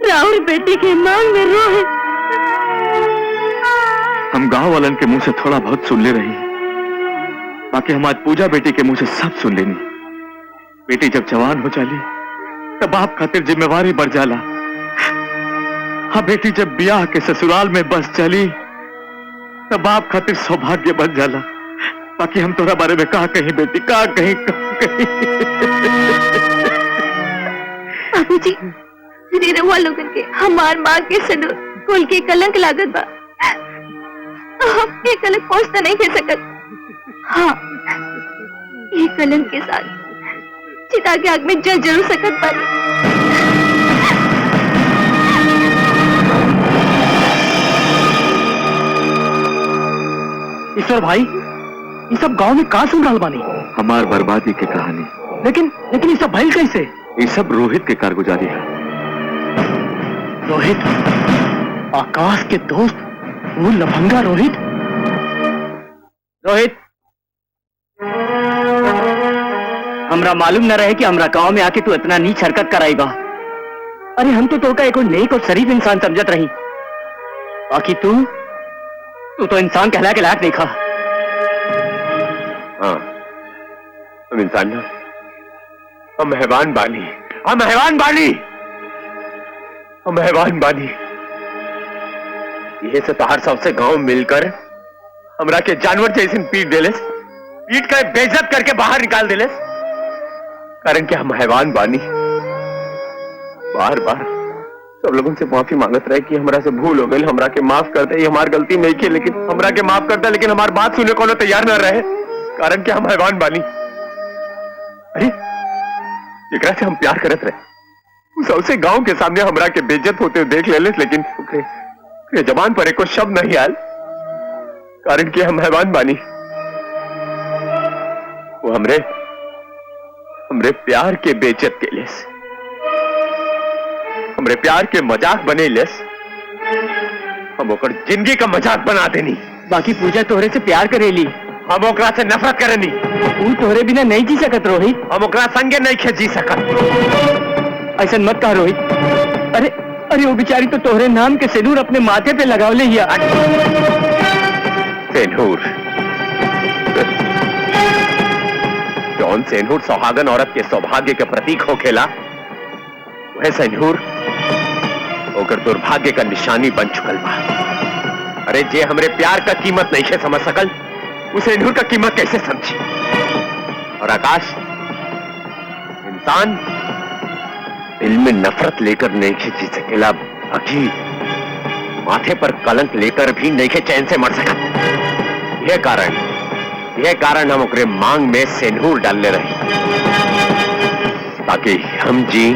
राहुल बेटी के मांग में रोए। हम गांव वालन के मुंह से थोड़ा बहुत सुन ले रही, बाकी हम आज पूजा बेटी के मुंह से सब सुन लेनी। बेटी जब जवान हो जाली तब बाप खातिर जिम्मेवारी बढ़ जाला। हाँ बेटी जब ब्याह के ससुराल में बस चली तब बाप खातिर सौभाग्य बन जाला। बाकी हम तोरा बारे में कहा कहीं बेटी, कहा कहीं। बाबूजी, रउआ लोगन के हमार माँ के सनूर कुल के कलंक लागत बा। हम ये कलंक पोंछ तो नहीं कर सकत। हाँ, ये कलंक के साथ चिता के आग में जल जरूर सकत बानी। ईश्वर भाई, ये सब गांव में कहाँ सुन रहा बानी? हमार बर्बादी की कहानी। लेकिन ये सब भइल कैसे? ये सब रोहित के कारगुजारी है। रोहित? आकाश के दोस्त? वो लफंगा रोहित? हमरा मालूम न रहे कि हमरा गांव में आके तू इतना नीच हरकत कराएगा। अरे हम तो तोका एक नेक और शरीफ इंसान समझत रही, बाकी तू तो इंसान कहला के लायक नहीं खा। हाँ, तुम इंसान ना, हम हैवान बानी। ये से तहार सबसे गांव मिलकर हमरा के जानवर जैसे पीट देलेस, पीट कर बेइज्जत करके बाहर निकाल देलेस, कारण कि हम हैवान बानी। बार बार सब लोगों से माफी मांगत रहे कि हमरा से भूल हो गई, हमरा के माफ कर दे, ये हमारी गलती नहीं की, लेकिन हमरा के माफ करता, लेकिन हमारी बात सुनने को तैयार न रहे, कारण कि हम हैवान बानी। अरे एकरा से हम प्यार करत रहे, सबसे गांव के सामने हमरा के बेइज्जत होते देख ले, लेकिन जबान पर एको शब्द नहीं आयल, कारण कि हम हैवान बानी। वो हमरे प्यार के बेइज्जत के लिए, हमरे प्यार के मजाक बने लेस, हम ओकर जिंदगी का मजाक बना देनी। बाकी पूजा तोहरे से प्यार करेली, हम ओकरा से नफरत करेनी। तू तोहरे बिना नहीं जी सकत रोहित। हम ओकरा संगे नहीं जी सकत। ऐसा मत कह रोहित। अरे अरे वो बेचारी तो तोहरे नाम के सिंदूर अपने माथे पे लगावले हिया। सेनूर, जौन सेनूर सुहागन औरत के सौभाग्य के प्रतीक हो खेला, वह सेनूर होकर दुर्भाग्य का निशानी बन चुकल बा। अरे जे हमरे प्यार का कीमत नहीं है समझ सकल, उस सेनूर का कीमत कैसे समझी? और आकाश, इंसान दिल में नफरत लेकर नहीं खींची सकेला, अभी माथे पर कलंक लेकर भी नहीं के चैन से मर सका। यह कारण हम ओकरे मांग में सेनूर डालने रहे, ताकि हम जी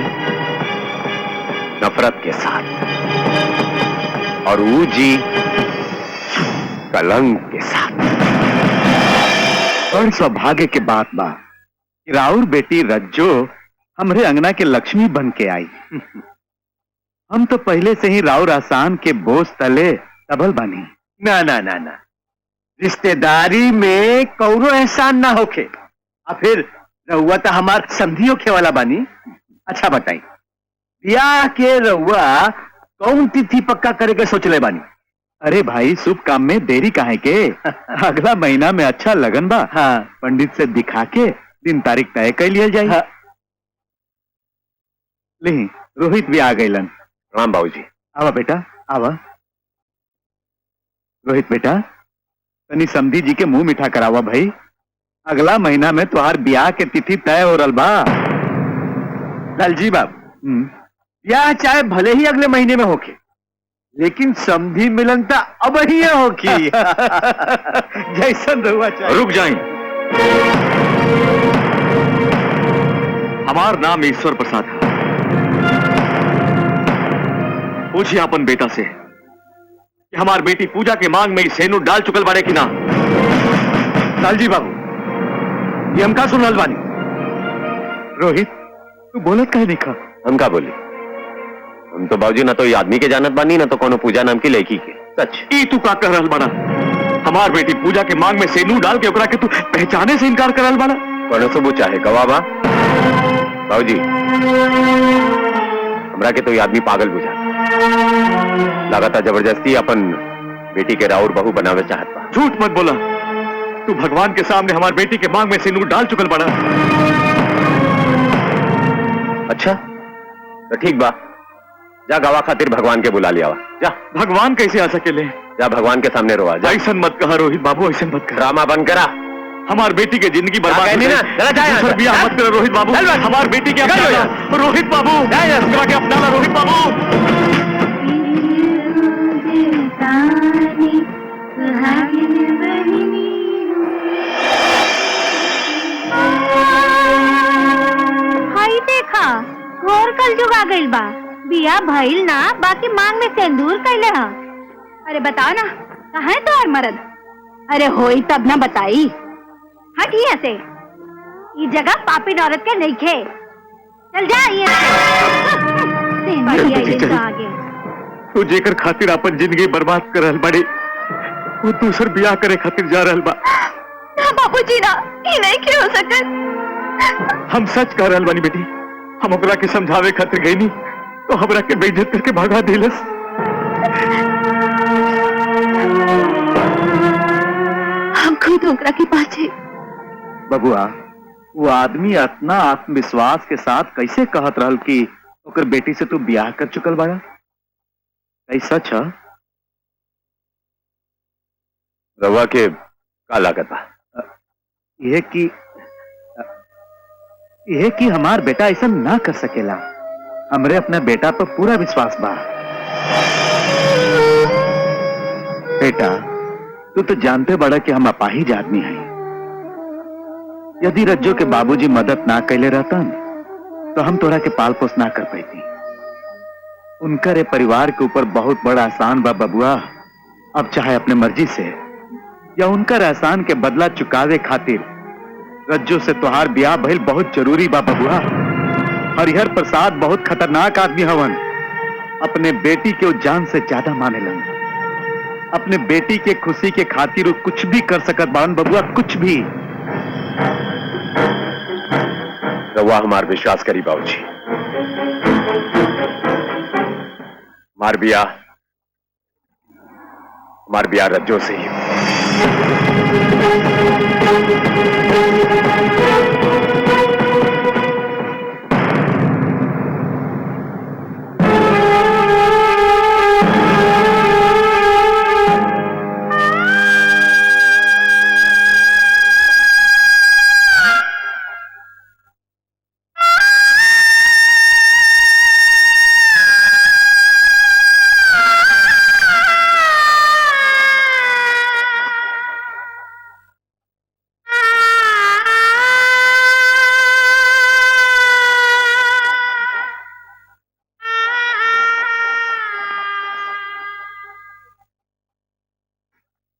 नफरत के साथ और वो जी कलंक के साथ। और सौभाग्य के बात बा कि राउर बेटी रज्जो हमरे अंगना के लक्ष्मी बन के आई। हम तो पहले से ही राउर आसान के बोझ तले तबल बनी। ना ना ना ना, रिश्तेदारी में कौनो एहसान ना होके, और फिर रहुआ तो हमार समझी होखे वाला बानी। अच्छा बताई, ब्याह के रहुआ कौन तिथि पक्का करे के सोच ले बानी? अरे भाई, शुभ काम में देरी काहे के? अगला महीना में अच्छा लगन बा। हाँ, पंडित से दिखा के दिन तारीख तय कर लिया जाए। हाँ। नहीं, रोहित भी आ गईलन। राम बाबूजी। आवा बेटा, आवा। रोहित बेटा, तनी समधी जी के मुंह मीठा करावा भाई। अगला महीना में तुहार ब्याह के तिथि तय हो रल बा। लालजी बाबू, ब्याह चाहे भले ही अगले महीने में होके, लेकिन समधी मिलन तो अब ही होगी। जैसन रहुआ चाहे। रुक जाएं। हमार नाम ईश्वर प्रसाद है। पूछिए अपन बेटा से कि हमार बेटी पूजा के मांग में सेनूर डाल चुकल बाड़े कि ना। लालजी बाबू, ये हम का सुनल बानी? रोहित, तू बोलत कहे नहीं खा? हम का बोली? हम तो बाबूजी ना तो ये आदमी के जानत बानी, ना तो कोनो पूजा नाम की लड़की के। सच ई तू का कह रहल बाड़ा? हमार बेटी पूजा के मांग में सेनूर डाल के ओकरा के तू पहचाने से इनकार कर रहल बाड़ा? कोनो सबूत चाहे गवाह बा? बाबूजी, हमरा के तो ये आदमी पागल बुझा, लगातार जबरदस्ती अपन बेटी के राउर बहू बनावे चाहत बा। झूठ मत बोला, तू भगवान के सामने हमार बेटी के मांग में सेनूर डाल चुकल बाड़ा। अच्छा तो ठीक बा, जा गवाह खातिर भगवान के बुला लिया। जा। भगवान कैसे आ सकेले? जा भगवान के सामने रोआ। जा। ऐसा मत कहा रोहित बाबू, ऐसा मत कहा। ड्रामा बंद करा। हमार बेटी के जिंदगी बर्बाद हो ना, चला जा यहाँ से। बियाह मत करो रोहित बाबू। हमार बेटी के अपनाना रोहित बाबू, उसके के अपनाना रोहित बाबू। हाई देखा, घोर कल जुग आ गइल बा। बिया भइल ना, बाकी मांग में सिंदूर कैले हा। अरे बताओ ना, कहाँ है तुम्हार मर्द? अरे होई तब ना बताई। हट यहाँ से, ये जगह पापी औरत के नहीं खे। चल जा आगे। तू जेकर खातिर अपन जिंदगी बर्बाद कर रहल बाड़ी, वो दूसर बियाह करे खातिर जा रहल बा। ना बाबूजी ना, ये नहीं के हो सकत। हम सच कह रहल बानी बेटी, हम ओकरा के समझावे खातिर गई नहीं तो हमरा के बेइज्जत करके भागा दिलस। हम खुद ओकरा के पाछे। बबुआ, वो आदमी इतना आत्मविश्वास के साथ कैसे कहत रहल कि ओकर बेटी से तू ब्याह कर चुकल बाड़ा? ऐसा सच है? रवा के का लागत बा? यह कि हमार बेटा ऐसा ना कर सकेला। हमरे अपने बेटा पर पूरा विश्वास बा। बेटा, तू तो जानते बड़ा कि हम अपाहिज आदमी हैं। यदि रज्जो के बाबूजी मदद ना कैले रहतन तो हम तोरा के पाल पोस ना कर पाती। उनकर परिवार के ऊपर बहुत बड़ा एहसान बा बबुआ। अब चाहे अपने मर्जी से या उनकर एहसान के बदला चुकावे खातिर रज्जो से तुहार ब्याह भइल बहुत जरूरी बा बबुआ। हरिहर प्रसाद बहुत खतरनाक आदमी हवन। अपने बेटी के वो जान से ज्यादा मानेलन। अपने बेटी के खुशी के खातिर वो कुछ भी कर सकत बान बबुआ, कुछ भी। रवा हमार विश्वास करी बाबूजी, मार बिया रज्जो से ही।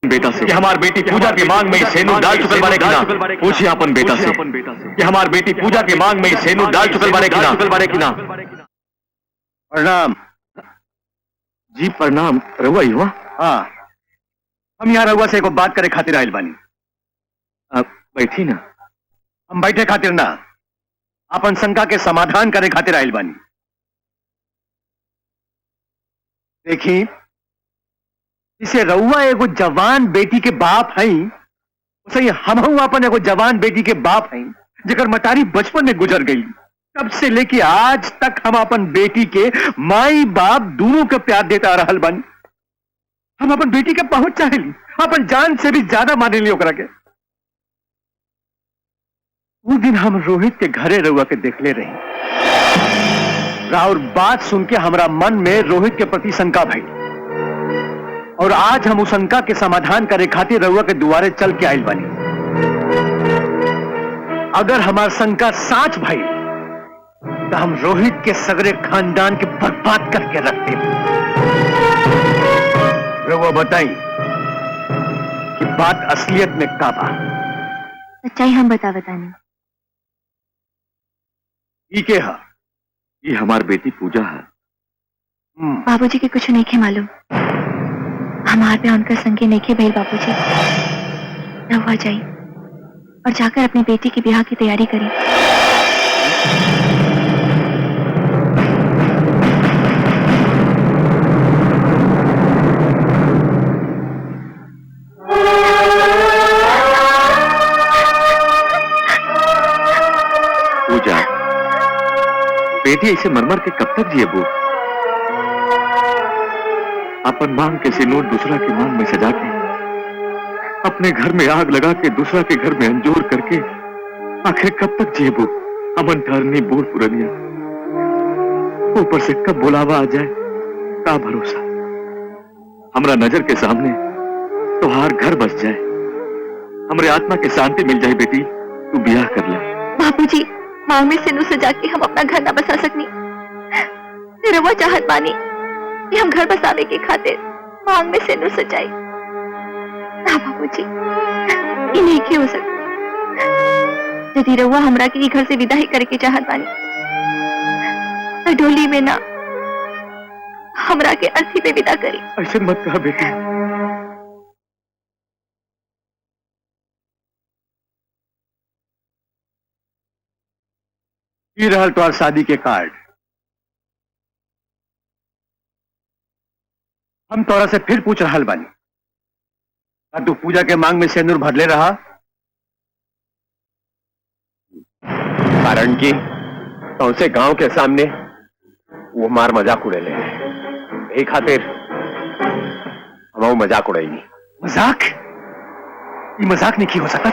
बेटा से कि हमारी बेटी पूजा की मांग में सेनूर डाल चुकल बारे की ना पूछिए अपन बेटा से कि हमारी बेटी पूजा की मांग में सेनूर डाल चुकल बारे की ना। प्रणाम जी प्रणाम। रहुआ ही हुआ? हाँ, हम यहाँ रहुआ से एक बात करे खातिर आयल बानी। आप बैठी ना। हम बैठे खातिर ना, अपन शंका के समाधान करे खातिर आयल बानी। देखी, इसे रउआ एगो जवान बेटी के बाप हई, उसे हमहू अपन एगो जवान बेटी के बाप हई, जेकर मतारी बचपन में गुजर गई। तब से लेके आज तक हम अपन बेटी के माई बाप दोनों के प्यार देता रहल बानी। हम अपन बेटी के बहुत चाहेली, अपन जान से भी ज्यादा मानेली ओकरा के। उस दिन हम रोहित के घरे रउआ के देखले रही। राउर बात सुन के हमरा मन में रोहित के प्रति शंका भई, और आज हम उस शंका के समाधान करे खातिर रउआ के दुआरे चल के आइल बानी। अगर हमार शंका साच भाई तो हम रोहित के सगरे खानदान के बर्बाद करके रख दे। रउआ बताई कि बात असलियत में का बा? सच्चाई हम बतानी। ई के हा? ये हमारी बेटी पूजा है। बाबूजी के कुछ नहीं खे मालूम। हमार पे उनका संगे नहीं खे भैल बाबूजी। रहुआ जाई और जाकर अपनी बेटी की ब्याह की तैयारी करी। पूजा, बेटी ऐसे मरमर के कब तक जिएबू? अपन मांग के सिनूर दूसरा की मांग में सजा के, अपने घर में आग लगा के दूसरा के घर में अंजोर करके आखिर कब तक जिएबू? अमन ठहरनी बूढ़ पुरनिया, ऊपर से कब बुलावा आ जाए का भरोसा। हमरा नजर के सामने तुहार घर बस जाए, हमरे आत्मा की शांति मिल जाए। बेटी तू ब्याह कर ले। बाबूजी, मांग में सिंदूर सजा के हम अपना घर न बसा सकनी। रउआ चाहत बानी कि हम घर बसावे के खातिर मांग में सिंदूर सजाई। ना बाबूजी, ये नहीं के हो सकता। यदि रउआ हमरा के घर से विदा ही करके चाहत बानी तो डोली में ना, हमरा के अर्थी पे विदा करी। ऐसे मत कहा बेटी। ये रहल तोहर शादी के कार्ड। हम तोरा से फिर पूछ रहल बानी, क्या तू पूजा के मांग में सिंदूर भरले रहा? कारण कि तो उसे गांव के सामने वो मार मजाक उड़ेले, यही खातिर हम मजाक उड़ाई। मजाक? ये मजाक नहीं की हो सकता।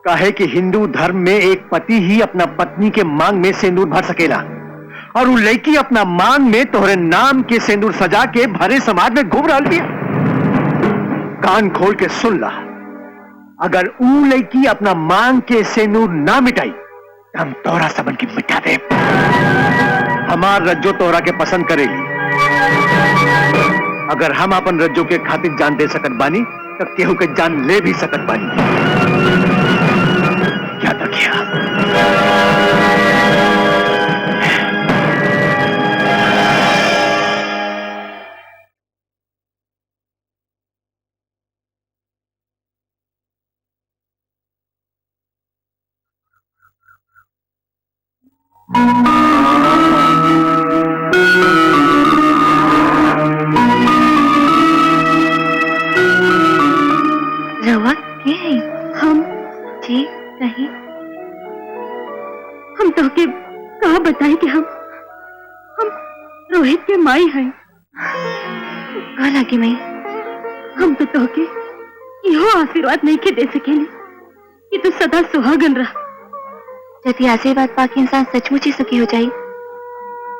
काहे कि हिंदू धर्म में एक पति ही अपना पत्नी के मांग में सिंदूर भर सकेला, और वो लड़की अपना मांग में तोहरे नाम के सिंदूर सजा के भरे समाज में घूम रही थी। कान खोल के सुन ला, अगर वो लड़की अपना मांग के सिंदूर ना मिटाई तो हम तोहरा सबन की मिटा दे। हमार रज्जो तोहरा के पसंद करेगी। अगर हम अपन रज्जो के खातिर जान दे सकत बानी तो केहू के जान ले भी सकत बानी। क्या तो किया? तो के कहा बताई कि हम रोहित के माई हैं। कहा लगी मैं हम तो के इहो आशीर्वाद नहीं के दे सकेली कि तू सदा सुहागन रह। यदि आशीर्वाद पाके इंसान सचमुच ही सुखी हो जाए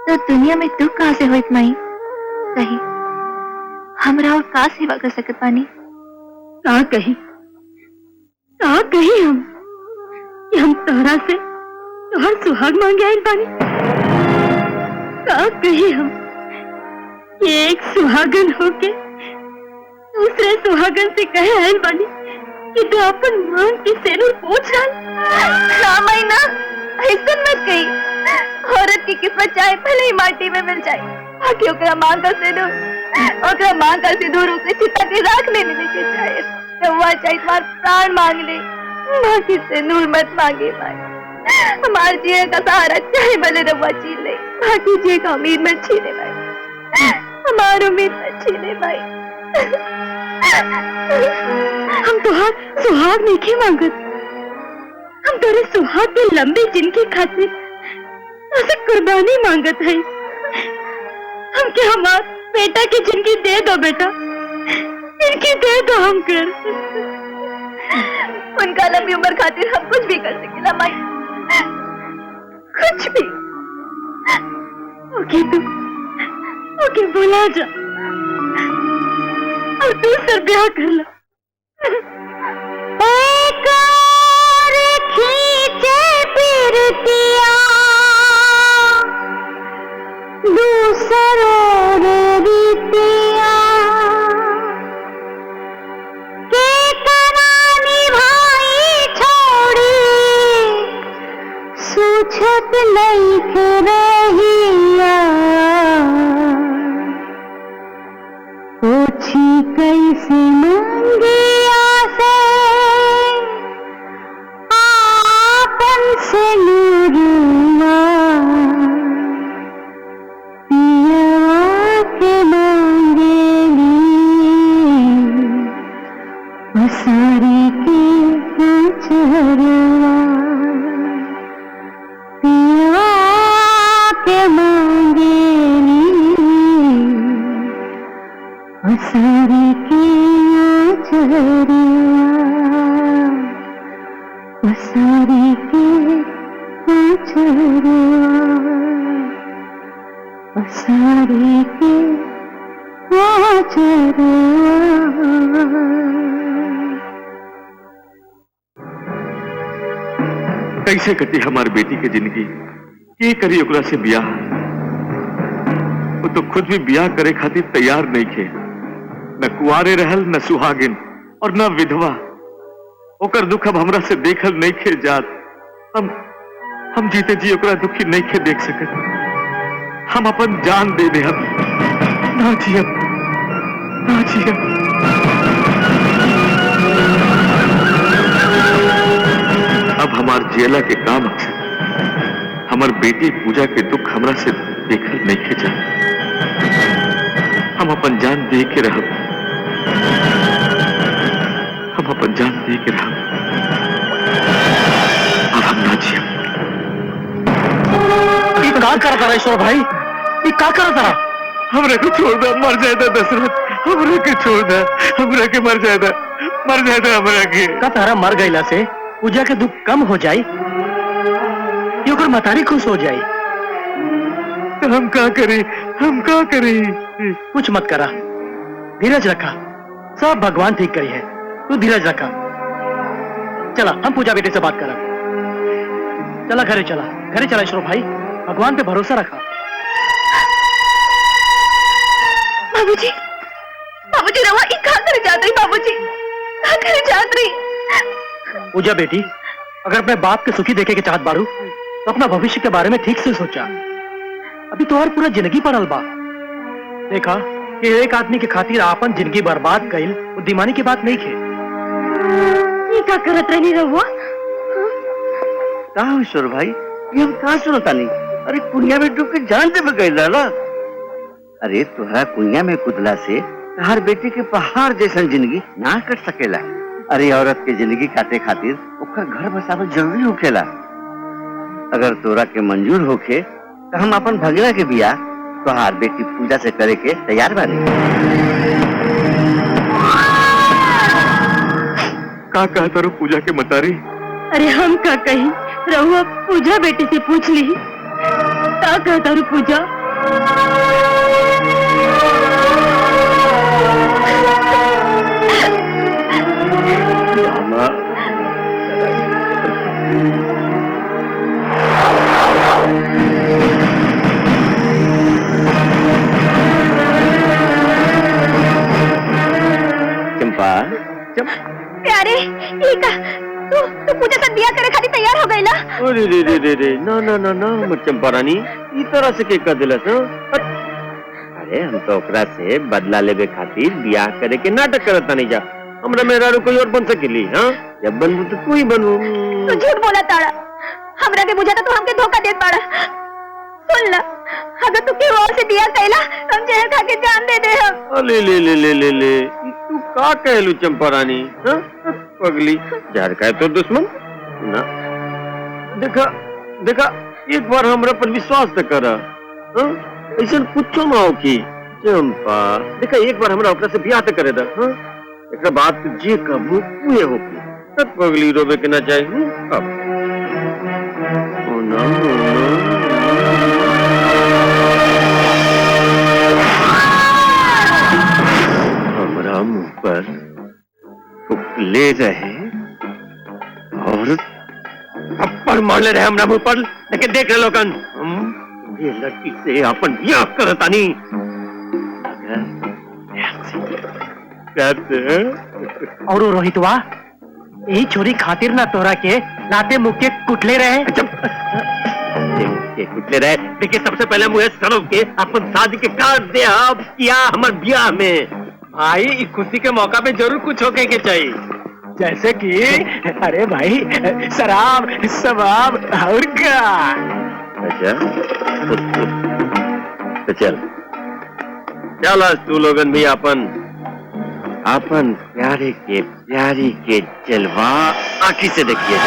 तो दुनिया में दुख कहाँ से हो माई? कही हमरा और का सेवा कर सकत पानी? का कही हम कि हम तोहरा से तोहर सुहाग मांगे आइल बानी? का कही हम कि एक सुहागन होके दूसरे सुहागन से कहे आइल बानी कि तू अपन मांग की सेनुर पूछ डाल? ना माई ना, ऐसा मत कही। औरत की किस्मत चाहे भले ही माटी में मिल जाए, बाकी ओकरा मांग का सिंदूर उसे चिता की राख में मिले के चाहे रवा चाहे तुम्हार प्राण मांग ले, बाकी सिंदूर मत मांगे भाई। हमार जिये का सहारा चाहे भले रवा छीन ले, बाकी जिये का उम्मीद मत छीने भाई, हमार उम्मीद मत छीने भाई। हम तुहार सुहाग नहीं के मांगत, हम तेरे सुहाग के लंबी जिनकी खातिर उसे कुर्बानी मांगत है। हमके हमार बेटा की जिंदगी दे दो बेटा, इनकी दे दो हम कर। उनका लंबी उम्र खातिर हम कुछ भी कर सकेला माई, कुछ भी। ओके बुला जा और दूसरा ब्याह कर लो। एक और खींचे पिरतिया दूसरों रीतिया के करानी भाई छोड़ी सूझत नहीं रहिया पूछी कैसे मंगिया से आपन से नूरुआ पिया के मांगेली मसारी के चरवा पिया के मांगेली मसारी के चरवा मसारी के चरवा मसारी के चरवा। कैसे कटी हमारी बेटी की जिंदगी? ये करी ओकरा से ब्याह? वो तो खुद भी ब्याह करे खातिर तैयार नहीं थे, न कुआरे रहल न सुहागिन और न विधवा। ओकर दुख अब हमरा से देखल नहीं खे जात। हम जीते जी ओकरा दुखी नहीं खे देख सकत। हम अपन जान दे दे, हम ना जियब, ना जियब। अब हमार जियला के काम हमार बेटी पूजा के दुख हमरा से देखल नहीं के जा। हम अपन जान दे के रहब, हम अपन जान दे के रहब। अब हम ना जियब। का करता रहा ईश्वर भाई? ये का करता रहा? हमरा के छोड़ दे, मर जाएगा दशरथ। हमरा के छोड़ दे, हमरा के मर जाएगा हमरा के। का तारा मर गईला से पूजा के दुख कम हो जाए, ये ओकर मतारी खुश हो जाए। तो हम का करें? कुछ मत करा, धीरज रखा, सब भगवान ठीक करी है। तू धीरज रखा। चला हम पूजा बेटे से बात करा। चला घरे चला ईश्वर भाई, भगवान पे भरोसा रखा। बाबूजी रवा क्या करे जात रही? बाबूजी क्या करे जात रही? पूजा बेटी, अगर अपने बाप के सुखी देखे के चाहत बारू तो अपना भविष्य के बारे में ठीक से सोचा। अभी तो और पूरा जिंदगी पड़ल बा। देखा कि एक आदमी के खातिर आपन जिंदगी बर्बाद कइल बुद्धिमानी की बात नहीं खे। ये क्या करत रही रहुआ? कहा ईश्वर भाई, ये हम कहाँ सुनता नहीं? अरे कुनिया में डूब के जान दे गई लाला। अरे तुहरा कुनिया में कुदला से हर बेटी के पहाड़ जैसा जिंदगी ना कट सकेला। अरे औरत के जिंदगी काटे खातिर ओकर घर बसावल जरूरी होखेला। अगर तोरा के मंजूर होके तो हम अपन भगला के बिया तोहार बेटी पूजा से करे के तैयार बानी। का कहता रो पूजा के मतारी? अरे हम का कही, रहुआ पूजा बेटी से पूछ ली। का कहता रू पूजा? चंपा प्यारे तू पूजा से बिया करे खातिर तैयार हो गईला? अरे रे रे रे रे ना ना ना ना मत चंपा रानी, ई तरह से के कर दिलस? अरे हम तो ओकरा से बदला लेवे खातिर बियाह करे के नाटक करत नहीं जा। हमरा मेरा कोई और बन सकेली? हाँ, जब बनबू तो तू ही बनू। तू झूठ बोला ताड़ा, हमरा के बुझा तो हमके धोखा देत बाड़ा। सुन ला, अगर तू केहू और से बिया कैला हम जहर खा के जान दे दे हम। अले ले ले ले ले ले तू का कहलू चंपा रानी? हाँ पगली, जहर का है तो दुश्मन ना। देखा देखा एक बार हमरा पर विश्वास तो कर। ऐसा कुछ ना हो की चंपा। देखा एक बार हमरा ओकरा से बियाह तो करे दा। हाँ एक बात तू जे कहबू उहे होगी। तब पगली रोवे के ना चाहिए। अब ओ ना हमरा मुंह पर ले रहे और थप्पड़ मारले रहे हमरा मुंह पर। लेकिन देख रहे लोगन, हम ये लड़की से अपन बियाह करतानी। और रोहितवा यही छोरी खातिर ना तोरा के लाते मुख के कुटले रहे। के कुटले रहे, लेकिन सबसे पहले मुझे सड़ो के अपन शादी के कार्ड दे अब किया हमारे ब्याह में। भाई इस खुशी के मौका पे जरूर कुछ होके के चाहिए, जैसे कि अरे भाई शराब शबाब और क्या। अच्छा तो चल चल आज तू लोगन भी अपन प्यारे के प्यारी के जलवा आंखी से देखिए।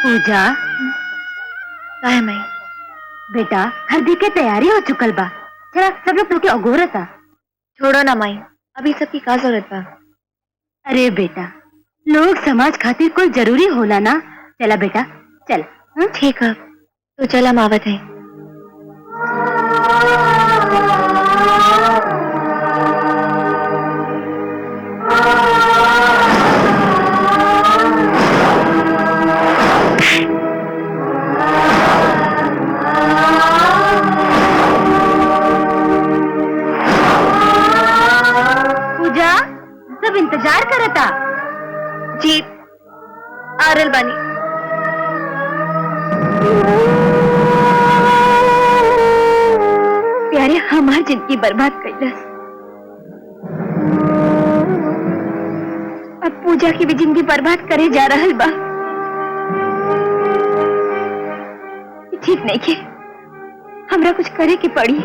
पूजा काहे माई? बेटा हल्दी के तैयारी हो चुकल बा, जरा सब लोग तुके अगोरता। छोड़ो ना माई, अभी सबकी का जरूरत बा? अरे बेटा लोग समाज खातिर कोई जरूरी होला ना। चला बेटा चल। ठीक है तो चल हम आवत है। पूजा सब इंतजार करता। जी आरल बानी। प्यारे हमार जिंदगी बर्बाद कैलस, अब पूजा की भी जिंदगी बर्बाद करे जा रहल बा। ठीक नहीं के हमरा कुछ करे के पड़ी।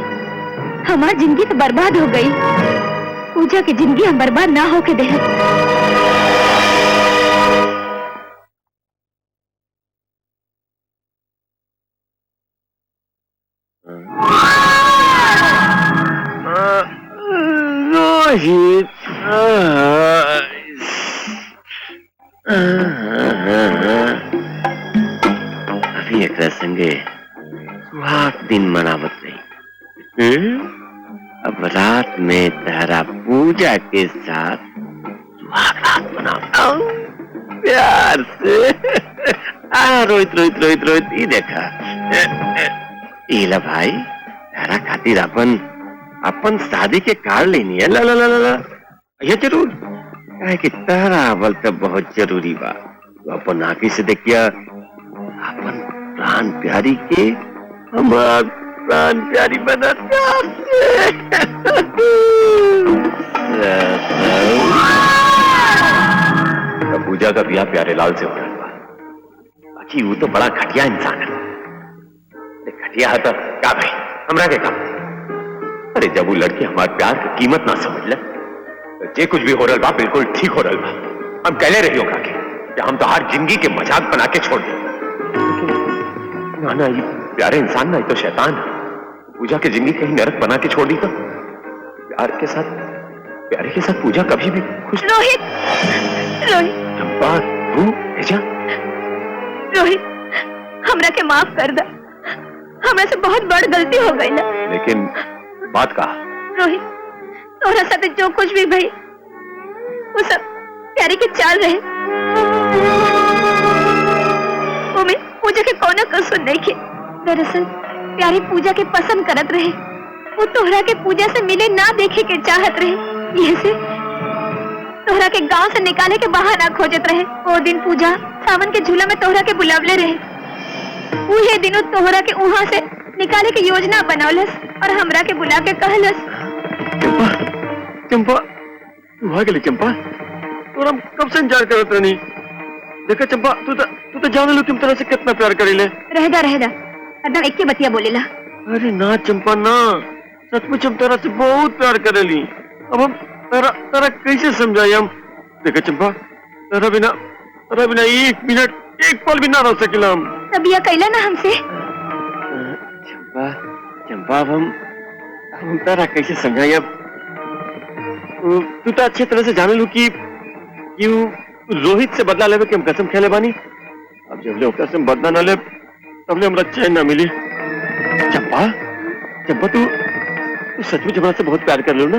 हमार जिंदगी तो बर्बाद हो गई, पूजा की जिंदगी हम बर्बाद ना होके दे। रोहित अभी एक संगे सुहाग दिन मनावत रही। अब रात में तेरा पूजा के साथ सुहाग रात मनाता हूँ प्यार से। रोहित रोहित रोहित रोहित ये देखा इला भाई तेरा खातिर अपन शादी के कार्ड लेनी है। ला ला ला ला ये जरूर काहे कि तेरा अवल तो बहुत जरूरी बा। तो अपन आंखी से देखिया अपन प्राण प्यारी के हमार प्राण प्यारी बना पूजा का ब्याह प्यारे लाल से हो रहा है। बाकी वो तो बड़ा घटिया इंसान है। घटिया है तो क्या भाई हमरा के काम अरे जब वो लड़की हमारे प्यार की कीमत ना समझ ले तो जे कुछ भी हो रहा बा बिल्कुल ठीक हो रहा बा। हम कहले रही हो काके कि हम तो हर जिंदगी के मजाक बना के छोड़ दें। ना ना, ये प्यारे इंसान ना, ये तो शैतान है। पूजा की जिंदगी कहीं नरक बना के छोड़ दी तो प्यारे के साथ पूजा कभी भी खुश। रोहित, रोहित, चंपा तू भेजा। रोहित, हमरा के माफ कर दा। हमरा से बहुत बड़ गलती हो गई ना। लेकिन बात का रोहित, तोरा साथे जो कुछ भी भई वो सब प्यारी के चाल रहे। उमे पूजा के कौनो कसूर नहीं के। दरअसल प्यारी पूजा के पसंद करत रहे। वो तोहरा के पूजा से मिले ना देखे के चाहत रहे। ये से तोहरा के गांव से निकाले के बहाना खोजत रहे। वो दिन पूजा सावन के झूला में तोहरा के बुलावले रहे। उहे दिनों तोहरा के वहां से निकाले के योजना बनौलस और हमरा के बुला के कहलस। चंपा, चंपा, तू आ गेली चंपा। तोरा हम कब से इंतजार करत रहनी। देखा चंपा, तू तो जाने लो तुम तरह से कितना प्यार करीले। रहदा एकदम एक बतिया बोलेला। अरे ना चंपा ना, सचमुच हम तेरा से बहुत प्यार करेली। अब हम तेरा कैसे समझाई हम। देखा चंपा, तेरा बिना एक मिनट एक पल भी ना रह सकेला हम। तबिया कैला ना हमसे। चंपा अब हम तेरा कैसे समझाई। अब तू तो अच्छी तरह से जाने लू कि रोहित से बदला लेवे कि हम कसम खेले बानी। अब जब ले कसम बदला ना ले तब ले हमरा चैन ना मिली। चंपा, तू सचमुच हमरा से बहुत प्यार कर लो ना।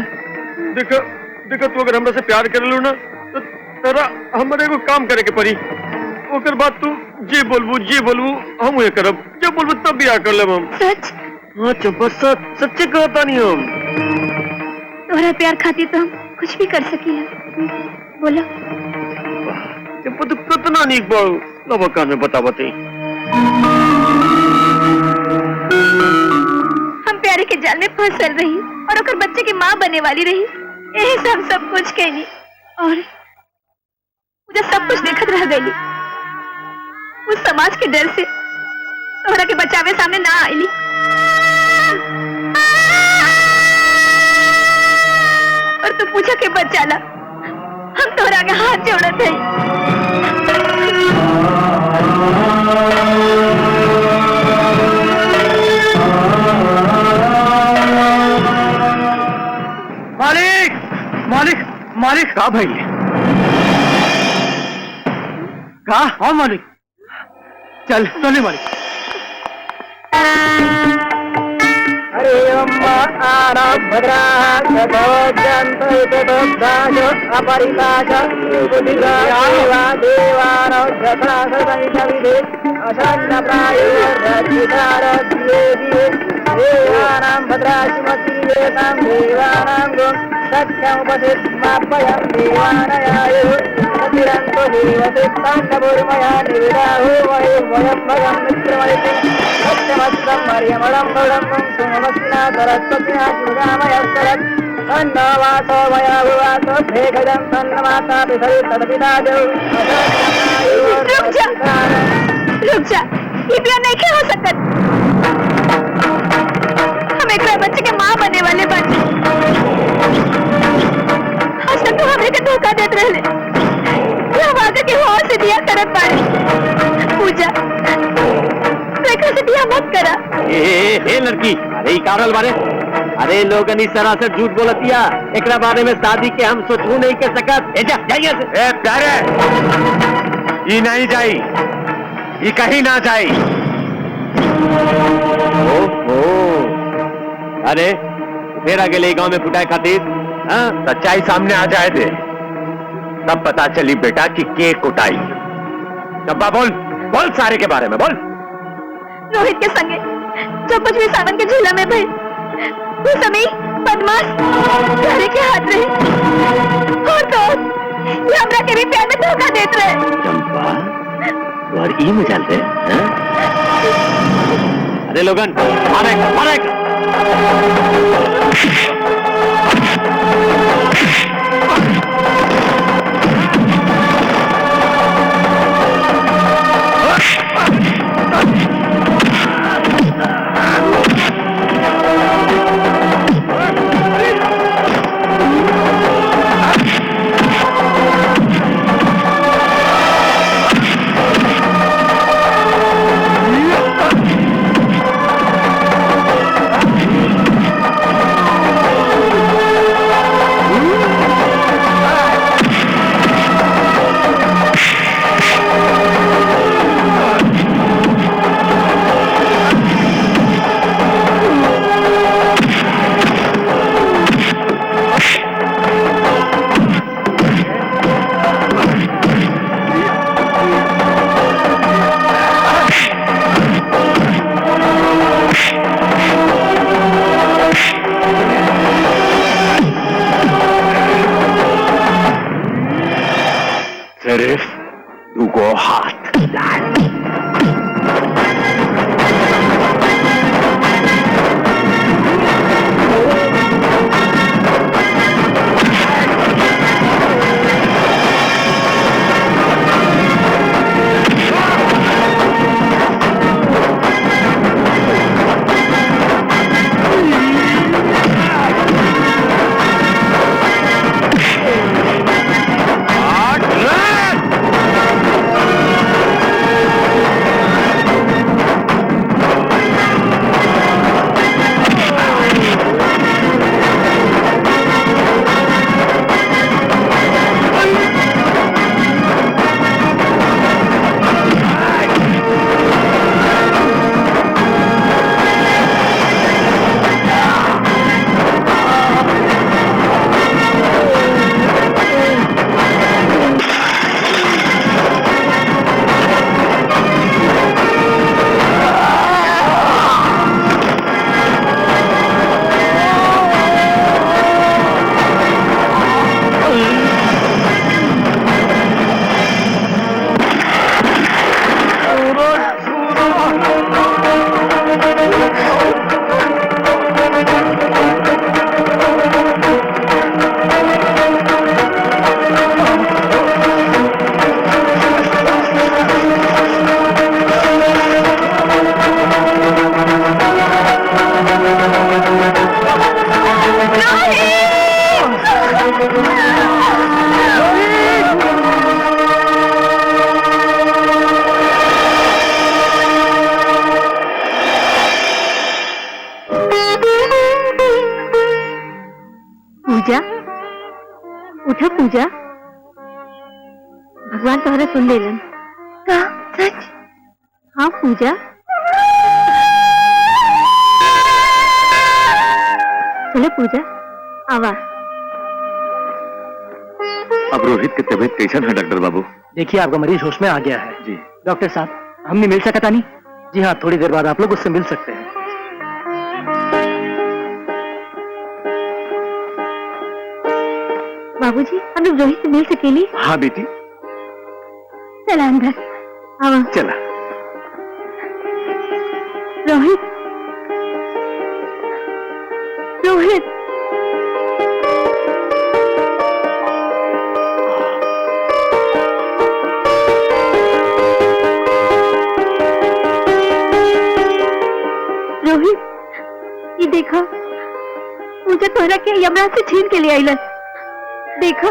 देखो तू अगर हमरा से प्यार कर लो ना तो तेरा हमारे को काम करे के पड़ी। ओकर बाद तू जे बोलबू हम ये करब। जो बोलबू तब भी आ कर लेब हम। सच? हाँ चंपा, सच्चे कहता नहीं हम। तोहरा प्यार खातिर तो हम कुछ भी कर सकीला। बोलो चंपा, तू कितना नीक बाड़ू। लब कान में बता बते। हम प्यारे के जाल में फंसल रही और ओकर बच्चे की माँ बने वाली रही। यही सब कुछ कहनी और मुझे सब कुछ देखत रह गई। उस समाज के डर से तोहरा के बचावे सामने ना आईली। और तू पूछा के बचाला। हम तोहरा के हाथ जोड़त है। मालिक का भाई का। हाँ मालिक, चल चले मालिक। हरे भद्रा अपरिकाश देवानो देवानां भद्राशिमती देवानां सत्यमुपसिद्मापयं देवानयायु तिरन्तो देवसिद्धान्नपूर्मया निविदाहो वयं भगं मित्रमयति सत्यमस्तं मर्यमलं गुणं सुमस्तिना सरस्वतिना शिवगामयस्तरत् तन्नो वातो मया भुवातो भेगजं तन्न माता पितरि तदपिताजौ। रुक जा, ये प्यार नहीं हो सकता। हम एक बच्चे के माँ बनने वाले बच्चे। आज तक तो हमें के धोखा देते रहे। हम आगे के होश से दिया करत पाए। पूजा से दिया मत करा। ए लड़की, अरे कारल बारे। अरे लोगन इस तरह से झूठ बोलतिया। एकरा बारे में शादी के हम सोचू नहीं कर सकत। जाइए से। प्यारे, ये नहीं जाई, ये कहीं ना जाई। ओहो, अरे फिर आगे ले गांव में फुटाए खातिर। हाँ, सच्चाई सामने आ जाए दे तब पता चली बेटा कि के कुटाई। डब्बा बोल सारे के बारे में बोल। रोहित के संगे जो कुछ भी सावन के झूला में भई वो समय बदमाश प्यारे के हाथ रहे। और तो ये हमरा के भी प्यार में धोखा देते रहे। चंपा, और ये मजाल दे। अरे लोगन, मारे सिर्फ दुगो हाथ। पूजा, उठो पूजा। भगवान तुम्हारा सुन ले लन। का सच? हाँ पूजा। चलो पूजा, आवा। अब रोहित की तबीयत कैसन है डॉक्टर बाबू? देखिए आपका मरीज होश में आ गया है। जी डॉक्टर साहब, हम नहीं मिल सकता नहीं? जी हाँ, थोड़ी देर बाद आप लोग उससे मिल सकते हैं। बाबूजी, हम लोग रोहित से मिल सकेली? हाँ बेटी, चला अंदर, आवा। चला। रोहित, रोहित। रोहित, ये देखो, पूजा तोहरा के यमराज से छीन के लिए आइलन। देखो,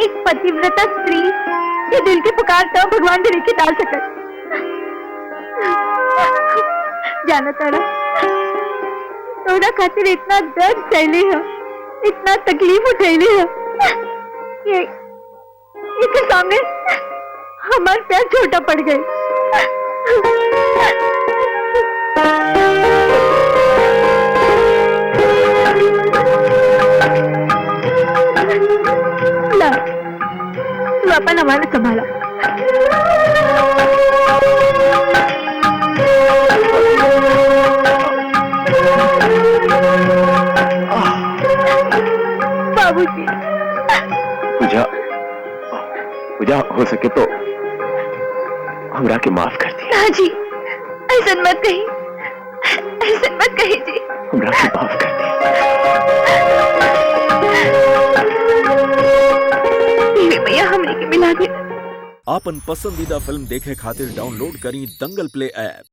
एक पतिव्रता स्त्री ये दिल की पुकार तो भगवान भी नहीं डाल सकत। जाना तारा, तोरा खातिर इतना दर्द सहले है, इतना तकलीफ उठैले है, ये इसके सामने हमारे पैर छोटा पड़ गए। ला, तू अपन हमारा संभाला। बाबूजी, पूजा, पूजा हो सके तो हमरा के माफ कर दी। ना जी, ऐसा मत कही, ऐसा मत कही जी। हमरा के माफ कर दी। भैया हमने के मिला दे। आपन पसंदीदा फिल्म देखे खातिर डाउनलोड करी दंगल प्ले ऐप।